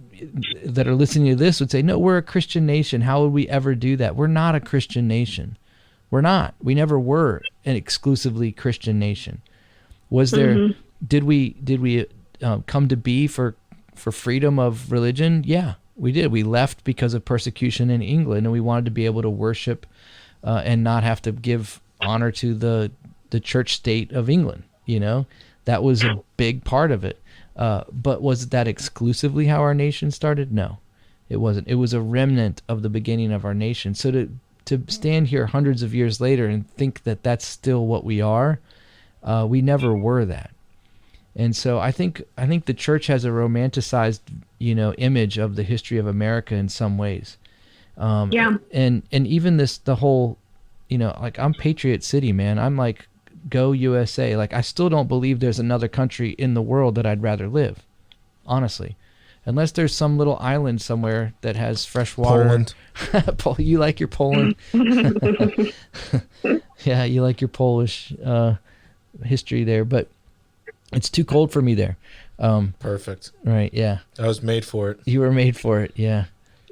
are listening to this would say, no, we're a Christian nation. How would we ever do that? We're not a Christian nation. We're not. We never were an exclusively Christian nation. Was there, did we come to be for freedom of religion? Yeah, we did. We left because of persecution in England, and we wanted to be able to worship and not have to give honor to the church state of England. That was a big part of it. But was that exclusively how our nation started? No, it wasn't. It was a remnant of the beginning of our nation. So to stand here hundreds of years later and think that that's still what we are, we never were that. And so I think the church has a romanticized, image of the history of America in some ways. And even the whole, like, I'm Patriot City, man. I'm like, go USA. Like, I still don't believe there's another country in the world that I'd rather live, honestly. Unless there's some little island somewhere that has fresh water. Poland. You like your Poland. Yeah, you like your Polish history there, but it's too cold for me there. Perfect. Right, yeah. I was made for it. You were made for it, yeah.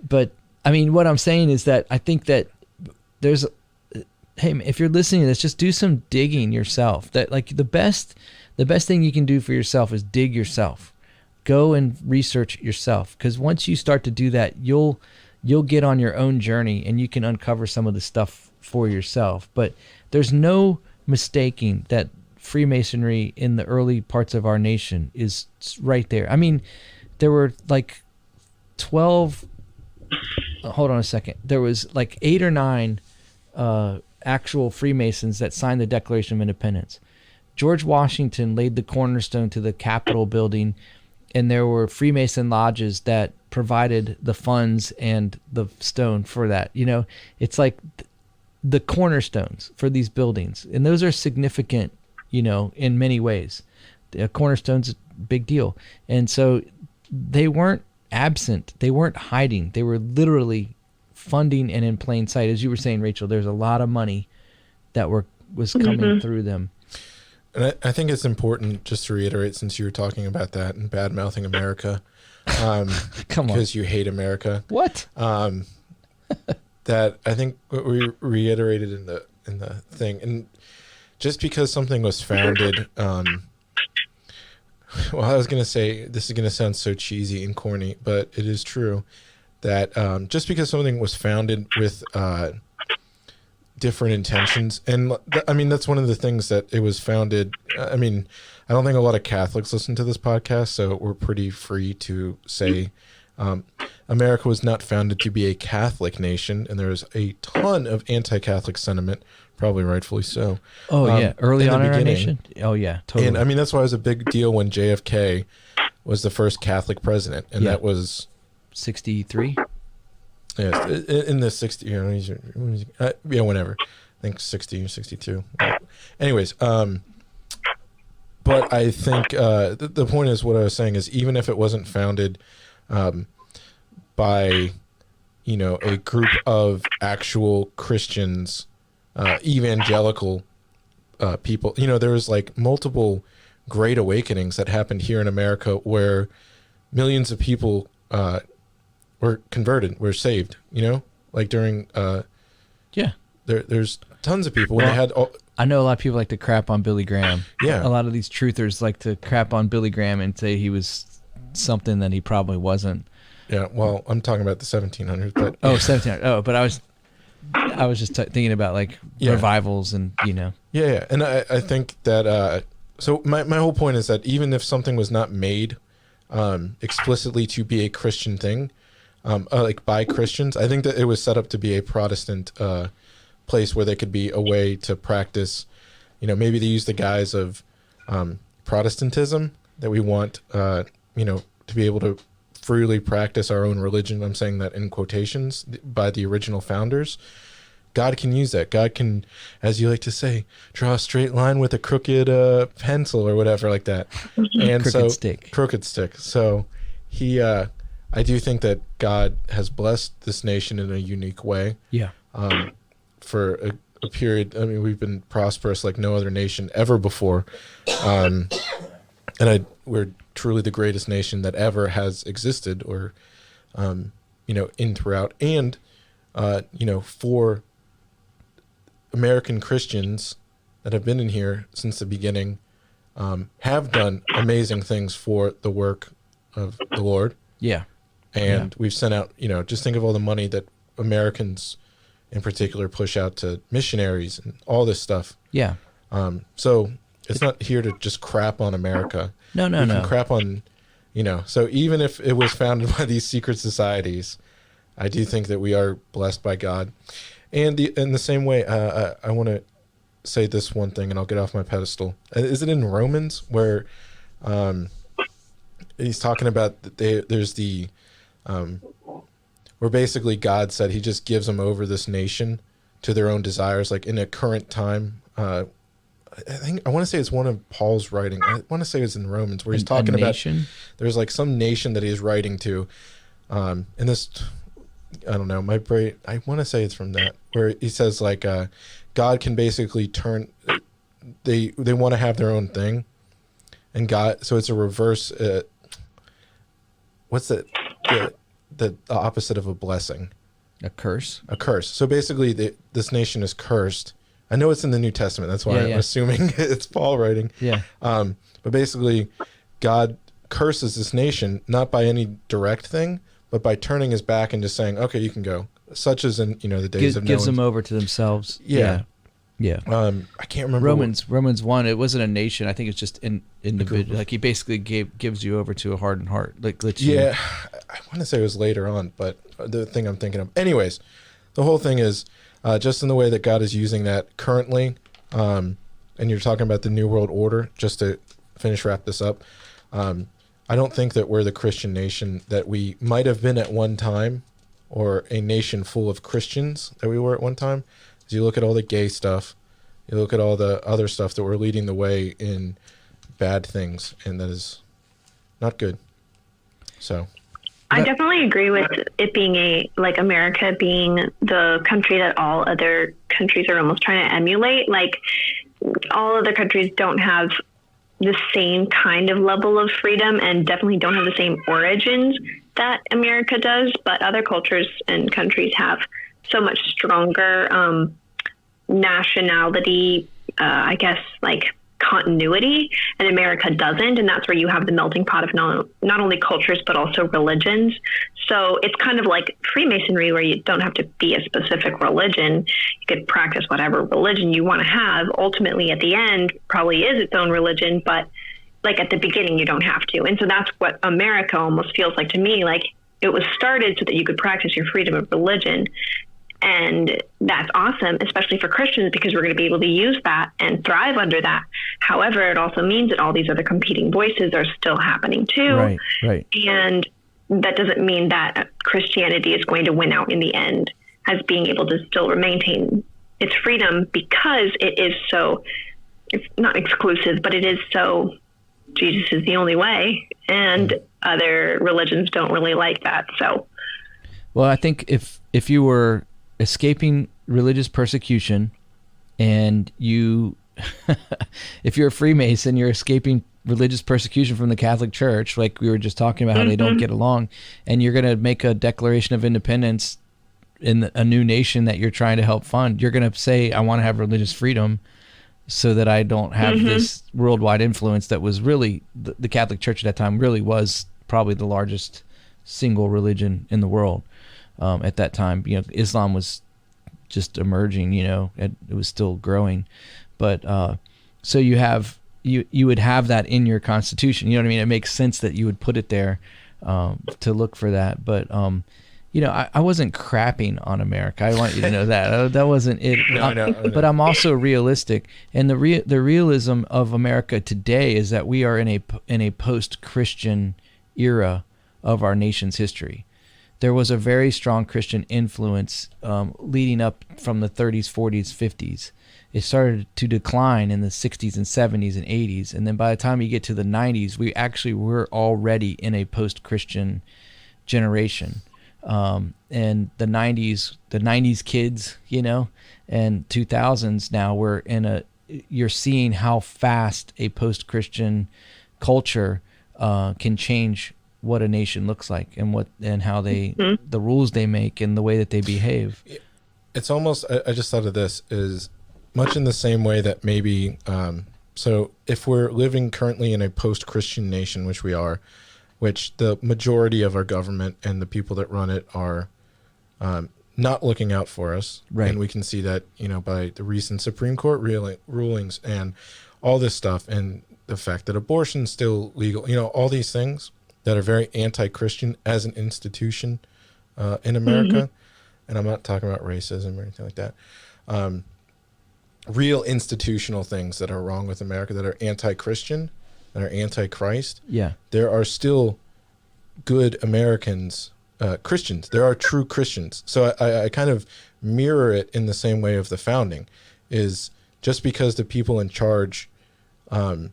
But, I mean, what I'm saying is that I think that hey, if you're listening to this, just do some digging yourself. That, like, the best the best thing you can do for yourself is dig yourself. Go and research yourself, because once you start to do that, you'll get on your own journey and you can uncover some of the stuff for yourself. But there's no mistaking that Freemasonry in the early parts of our nation is right there. I mean, there were like 12, hold on a second. There was like 8 or 9 actual Freemasons that signed the Declaration of Independence. George Washington laid the cornerstone to the Capitol building, and there were Freemason lodges that provided the funds and the stone for that. You know, it's like the cornerstones for these buildings, and those are significant, you know, in many ways. The cornerstone's a big deal. And so they weren't absent. They weren't hiding. They were literally funding and in plain sight. As you were saying, Rachel, there's a lot of money that was coming through them. And I think it's important just to reiterate, since you were talking about that and bad mouthing America, Come on, because you hate America. What? That I think what we reiterated in the thing, and just because something was founded, well, I was gonna say, this is gonna sound so cheesy and corny, but it is true that just because something was founded with different intentions, and I mean that's one of the things that it was founded. I mean, I don't think a lot of Catholics listen to this podcast, so we're pretty free to say America was not founded to be a Catholic nation, and there's a ton of anti-Catholic sentiment, probably rightfully so. Oh yeah, early on in our beginning. nation. Oh yeah, totally. And I mean that's why it was a big deal when JFK was the first Catholic president, and that was 63. Yes, in the 60s, you know, yeah, whenever. I think 60 or 62. Anyways, but I think the point is, what I was saying is, even if it wasn't founded by, you know, a group of actual Christians, evangelical people, you know, there was like multiple great awakenings that happened here in America where millions of people were converted, were saved, you know, like during there's tons of people when they had I know a lot of people like to crap on Billy Graham. Yeah, a lot of these truthers like to crap on Billy Graham and say he was something that he probably wasn't. Yeah, well, I'm talking about the 1700s, but 1700. Oh, but I was just thinking about like revivals and, you know. Yeah, and I think that so my whole point is that even if something was not made explicitly to be a Christian thing, like by Christians, I think that it was set up to be a Protestant place where there could be a way to practice, you know, maybe they use the guise of Protestantism, that we want, you know, to be able to freely practice our own religion. I'm saying that in quotations, by the original founders. God can use that. God can, as you like to say, draw a straight line with a crooked pencil or whatever like that. And crooked stick. So he, I do think that God has blessed this nation in a unique way. Yeah. For a period, I mean, we've been prosperous like no other nation ever before. And we're truly the greatest nation that ever has existed, or, you know, in throughout. And, you know, for American Christians that have been in here since the beginning, have done amazing things for the work of the Lord. Yeah. And we've sent out, you know, just think of all the money that Americans in particular push out to missionaries and all this stuff. Yeah. So it's not here to just crap on America. No. We can crap on, you know, so even if it was founded by these secret societies, I do think that we are blessed by God. And in the same way, I want to say this one thing, and I'll get off my pedestal. Is it in Romans where he's talking about there's the where basically God said he just gives them over this nation to their own desires, like in a current time. I want to say it's one of Paul's writing. I want to say it's in Romans where he's talking about there's like some nation that he's writing to. And this, I don't know, my brain, I want to say it's from that, where he says like God can basically turn, they want to have their own thing, and God, so it's a reverse, what's the opposite of a blessing? A curse. A curse. So basically this nation is cursed I know it's in the New Testament. That's why Yeah, I'm yeah. assuming it's Paul writing. Yeah. But basically, God curses this nation not by any direct thing, but by turning his back and just saying, "Okay, you can go." Such as in the days of Gives Noah. them over to themselves. Yeah. Yeah. I can't remember Romans 1, it wasn't a nation. I think it's just individual. Like he basically gives you over to a hardened heart. Like lets you. Yeah, I want to say it was later on, but the thing I'm thinking of. Anyways, the whole thing is just in the way that God is using that currently, and you're talking about the New World Order, just to wrap this up. I don't think that we're the Christian nation that we might have been at one time, or a nation full of Christians that we were at one time. As you look at all the gay stuff, you look at all the other stuff that we're leading the way in bad things, and that is not good. So I definitely agree with it being America being the country that all other countries are almost trying to emulate. Like all other countries don't have the same kind of level of freedom and definitely don't have the same origins that America does, but other cultures and countries have so much stronger nationality, I guess, like continuity, and America doesn't, and that's where you have the melting pot of not only cultures but also religions. So it's kind of like Freemasonry, where you don't have to be a specific religion. You could practice whatever religion you want to have. Ultimately, at the end, probably is its own religion, but like at the beginning, you don't have to. And so that's what America almost feels like to me. Like it was started so that you could practice your freedom of religion. And that's awesome, especially for Christians, because we're going to be able to use that and thrive under that. However, it also means that all these other competing voices are still happening too. Right. And that doesn't mean that Christianity is going to win out in the end as being able to still maintain its freedom, because it is so, it's not exclusive, but it is so, Jesus is the only way. And other religions don't really like that. So, Well, I think if you were escaping religious persecution and you if you're a Freemason, you're escaping religious persecution from the Catholic Church, like we were just talking about how they don't get along, and you're going to make a declaration of independence in a new nation that you're trying to help fund. You're going to say, I want to have religious freedom so that I don't have this worldwide influence that was really the Catholic Church at that time really was probably the largest single religion in the world. At that time, Islam was just emerging, it was still growing, but so you would have that in your constitution. You know what I mean? It makes sense that you would put it there to look for that. But I wasn't crapping on America. I want you to know that that wasn't it. No. But I'm also realistic, and the realism of America today is that we are in a post-Christian era of our nation's history. There was a very strong Christian influence leading up from the 30s, 40s, 50s. It started to decline in the 60s and 70s and 80s. And then by the time you get to the 90s, we actually were already in a post-Christian generation. And the 90s kids, and 2000s now, you're seeing how fast a post-Christian culture can change what a nation looks like and how they the rules they make and the way that they behave. It's almost, I just thought of this, is much in the same way that maybe so if we're living currently in a post-Christian nation, which we are, which the majority of our government and the people that run it are not looking out for us, right? And we can see that by the recent Supreme Court rulings and all this stuff, and the fact that abortion's still legal, all these things that are very anti-Christian as an institution in America. And I'm not talking about racism or anything like that. Real institutional things that are wrong with America that are anti-Christian, that are anti-Christ. Yeah. There are still good Americans, Christians. There are true Christians. So I kind of mirror it in the same way of the founding, is just because the people in charge, and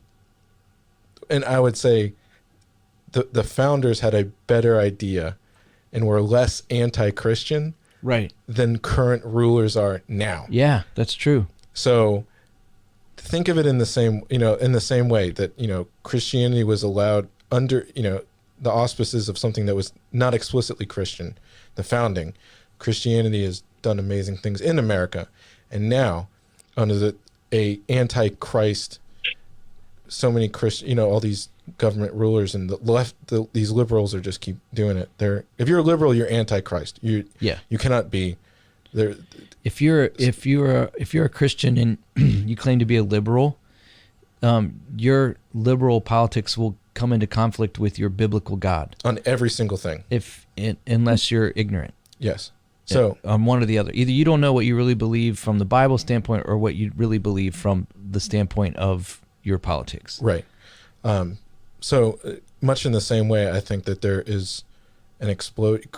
I would say, the founders had a better idea and were less anti-Christian, right, than current rulers are now. Yeah, that's true. So think of it in the same way that, Christianity was allowed under, the auspices of something that was not explicitly Christian, the founding. Christianity has done amazing things in America. And now under a anti-Christ, so many Christian, all these government rulers and the left, these liberals are just keep doing it. If you're a liberal, you're anti-Christ. You cannot be there. If you're a Christian and you claim to be a liberal, your liberal politics will come into conflict with your biblical God on every single thing. Unless you're ignorant. Yes. So on one or the other, either you don't know what you really believe from the Bible standpoint, or what you really believe from the standpoint of your politics. Right. So much in the same way, I think that there is an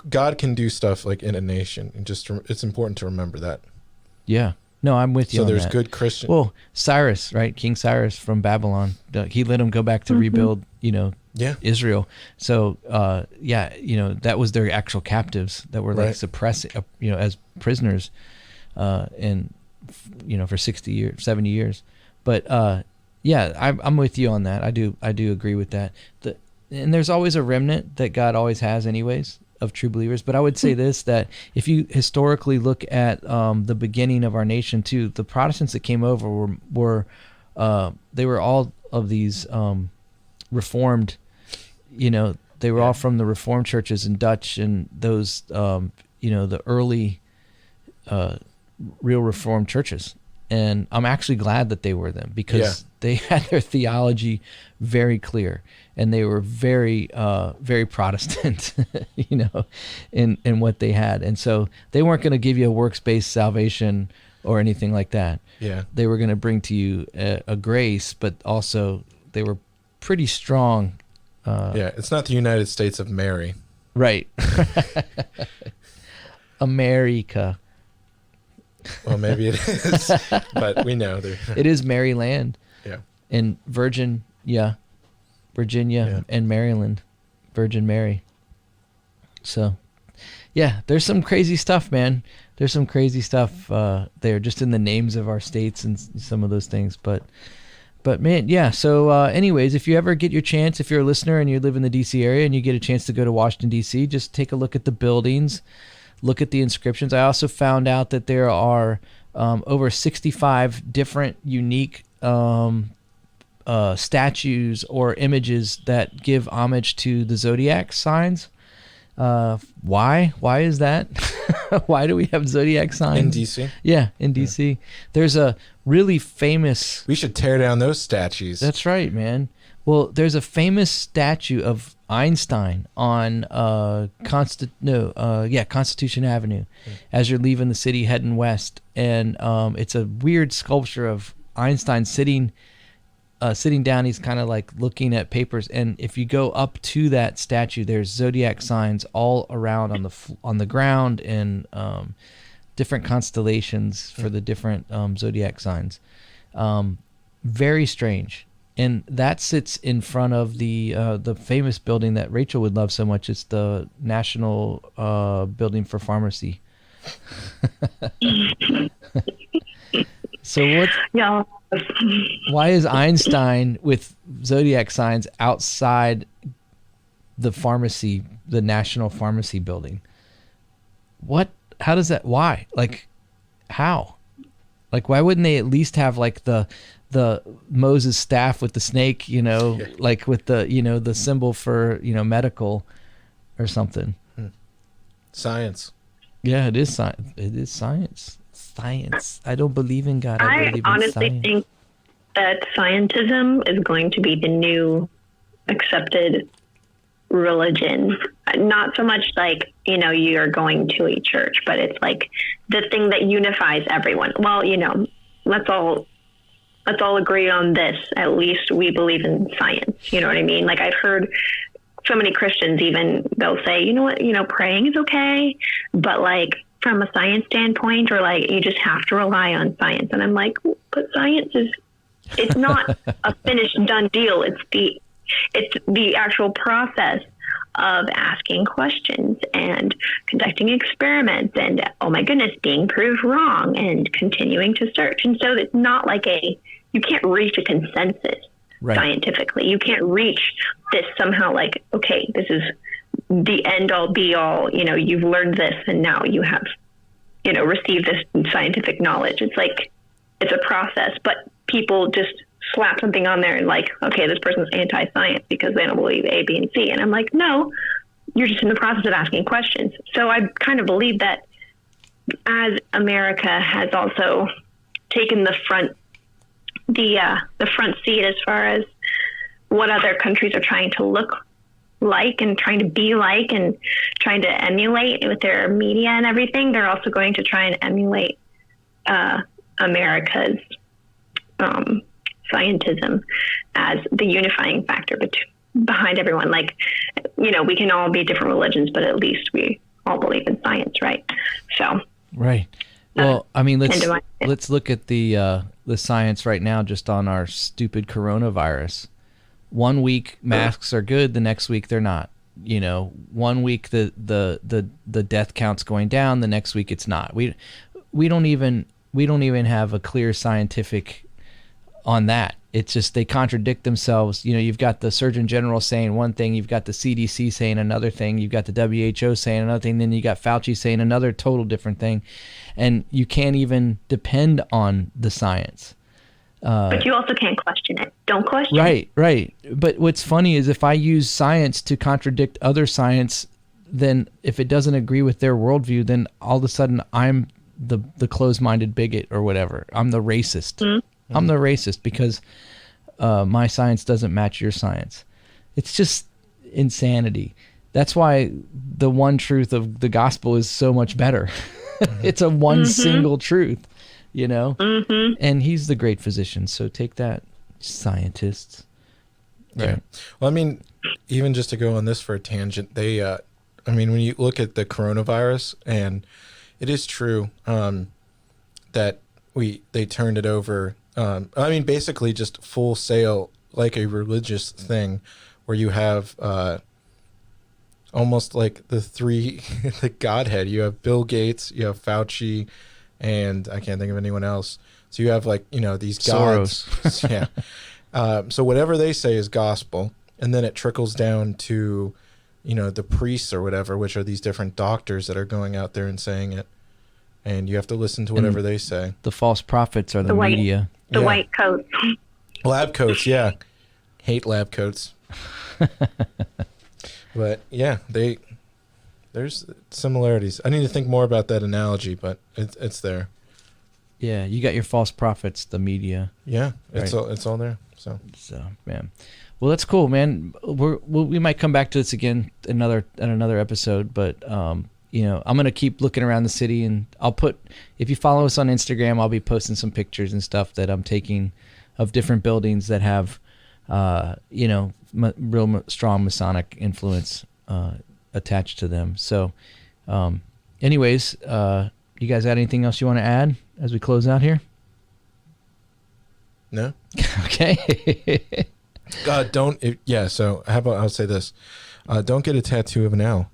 God can do stuff like in a nation, and it's important to remember that. Yeah. No, I'm with you. So on there's that. Good Christian. Well, Cyrus, right? King Cyrus from Babylon, he let them go back to rebuild, Israel. So, that was their actual captives that were like suppressed, as prisoners, for 60 years, 70 years. But I'm with you on that. I do agree with that. And there's always a remnant that God always has, anyways, of true believers. But I would say this, that if you historically look at the beginning of our nation too, the Protestants that came over were they were all of these Reformed, they were all from the Reformed churches in Dutch and those, the early real Reformed churches. And I'm actually glad that they were them, because they had their theology very clear, and they were very, very Protestant, in what they had. And so they weren't going to give you a works-based salvation or anything like that. Yeah. They were going to bring to you a grace, but also they were pretty strong. It's not the United States of Mary. Right. America. Well, maybe it is, but we know it is Maryland. Yeah. And Virginia, and Maryland, Virgin Mary. So, there's some crazy stuff, man. There's some crazy stuff there, just in the names of our states and some of those things. But man, So, anyways, if you ever get your chance, if you're a listener and you live in the D.C. area and you get a chance to go to Washington, D.C., just take a look at the buildings. Look at the inscriptions. I also found out that there are over 65 different unique statues or images that give homage to the zodiac signs. Why? Why is that? Why do we have zodiac signs? In D.C.? Yeah, in D.C. There's a really famous... We should tear down those statues. That's right, man. Well, there's a famous statue of Einstein on Constitution Avenue as you're leaving the city heading west, and it's a weird sculpture of Einstein sitting down. He's kind of like looking at papers, and if you go up to that statue, there's zodiac signs all around on the ground, and different constellations for the different zodiac signs. Very strange. And that sits in front of the famous building that Rachel would love so much. It's the National Building for Pharmacy. So what? Yeah. Why is Einstein with zodiac signs outside the pharmacy, the National Pharmacy Building? What? How does that? Why? Like, how? Like, why wouldn't they at least have like the Moses staff with the snake, like with the, the symbol for, medical or something. Science. Yeah, it is science. It is science. Science. I don't believe in God. I believe in honestly science. think that scientism is going to be the new accepted religion. Not so much like, you're going to a church, but it's like the thing that unifies everyone. Well, let's all agree on this. At least we believe in science. You know what I mean? Like, I've heard so many Christians even, they'll say, you know what, praying is okay, but like from a science standpoint, or like you just have to rely on science. And I'm like, but science it's not a finished done deal. It's the actual process of asking questions and conducting experiments and, oh my goodness, being proved wrong and continuing to search. And so it's not like you can't reach a consensus scientifically. You can't reach this somehow like, okay, this is the end all be all, you've learned this and now you have, received this scientific knowledge. It's like, it's a process, but people just slap something on there and like, okay, this person's anti-science because they don't believe A, B, and C. And I'm like, no, you're just in the process of asking questions. So I kind of believe that as America has also taken the front seat as far as what other countries are trying to look like and trying to be like and trying to emulate with their media and everything, they're also going to try and emulate America's scientism as the unifying factor behind everyone. Like, you know, we can all be different religions, but at least we all believe in science, right? So, right. Well, I mean, let's look at the science right now, just on our stupid coronavirus. 1 week masks are good, the next week they're not. You know, 1 week the death count's going down, the next week it's not. We don't even have a clear scientific on that. It's just they contradict themselves. You know, you've got the Surgeon General saying one thing, you've got the CDC saying another thing, you've got the WHO saying another thing, then you got Fauci saying another total different thing, and you can't even depend on the science. But you also can't question it. Don't question it. Right. But what's funny is if I use science to contradict other science, then if it doesn't agree with their worldview, then all of a sudden I'm the closed-minded bigot or whatever. I'm the racist. Mm-hmm. I'm the racist because my science doesn't match your science. It's just insanity. That's why the one truth of the gospel is so much better. It's a one single truth. You know, and he's the great physician. So take that, scientists. Right. Yeah. Well, I mean, even just to go on this for a tangent, they, I mean, when you look at the coronavirus, and it is true that they turned it over. I mean, basically just full sail, like a religious thing, where you have almost like the Godhead. You have Bill Gates, you have Fauci, and I can't think of anyone else. So you have, like, you know, these gods. Soros. Yeah. So whatever they say is gospel, and then it trickles down to, you know, the priests or whatever, which are these different doctors that are going out there and saying it. And you have to listen to whatever they say. The false prophets are the media. The white coats. Lab coats, yeah. Hate lab coats. But yeah, there's similarities. I need to think more about that analogy, but it's there. Yeah, you got your false prophets, the media. Yeah, it's Right. all there. So man, well, that's cool, man. We might come back to this again in another episode, but you know, I'm gonna keep looking around the city, and if you follow us on Instagram, I'll be posting some pictures and stuff that I'm taking of different buildings that have you know, real strong Masonic influence attached to them. So anyways, you guys got anything else you want to add as we close out here? No. Okay. So how about I'll say this: don't get a tattoo of an owl.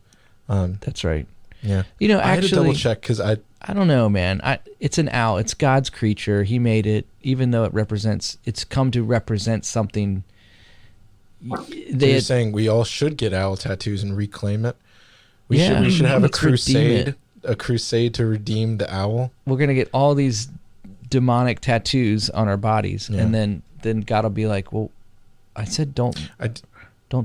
That's right. Yeah. You know, I had to actually, double check because I don't know, man. It's an owl. It's God's creature. He made it, even though it's come to represent something. You're saying we all should get owl tattoos and reclaim it? We Yeah, should have a let's redeem crusade to redeem the owl. We're gonna get all these demonic tattoos on our bodies, Yeah. and then God will be like, "Well, I said don't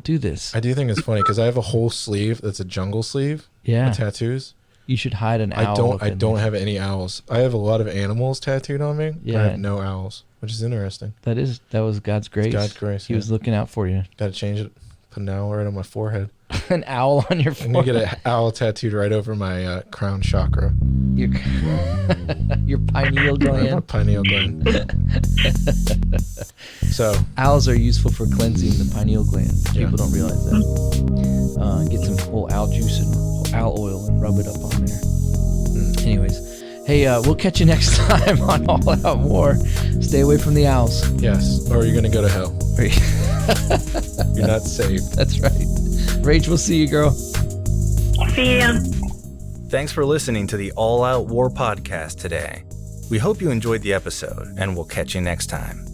do this." I do think it's funny because I have a whole sleeve that's a jungle sleeve. Yeah. With tattoos. You should hide an owl. I don't have any owls. I have a lot of animals tattooed on me. Yeah. I have no owls, which is interesting. That was God's grace. It's God's grace. He was looking out for you. Got to change it. Put an owl right on my forehead. An owl on your I'm forehead. gonna get an owl tattooed right over my crown chakra. Your pineal My gland. pineal gland. So Owls are useful for cleansing the pineal gland. Yeah. People don't realize that. Get some old owl juice and owl oil and rub it up on there. Anyways, hey, we'll catch you next time on All Out War. Stay away from the owls. yes, or you're gonna go to hell. You're not saved. That's right. Rach, we'll see you, girl. See ya. Thanks for listening to the All Out War podcast today. We hope you enjoyed the episode, and we'll catch you next time.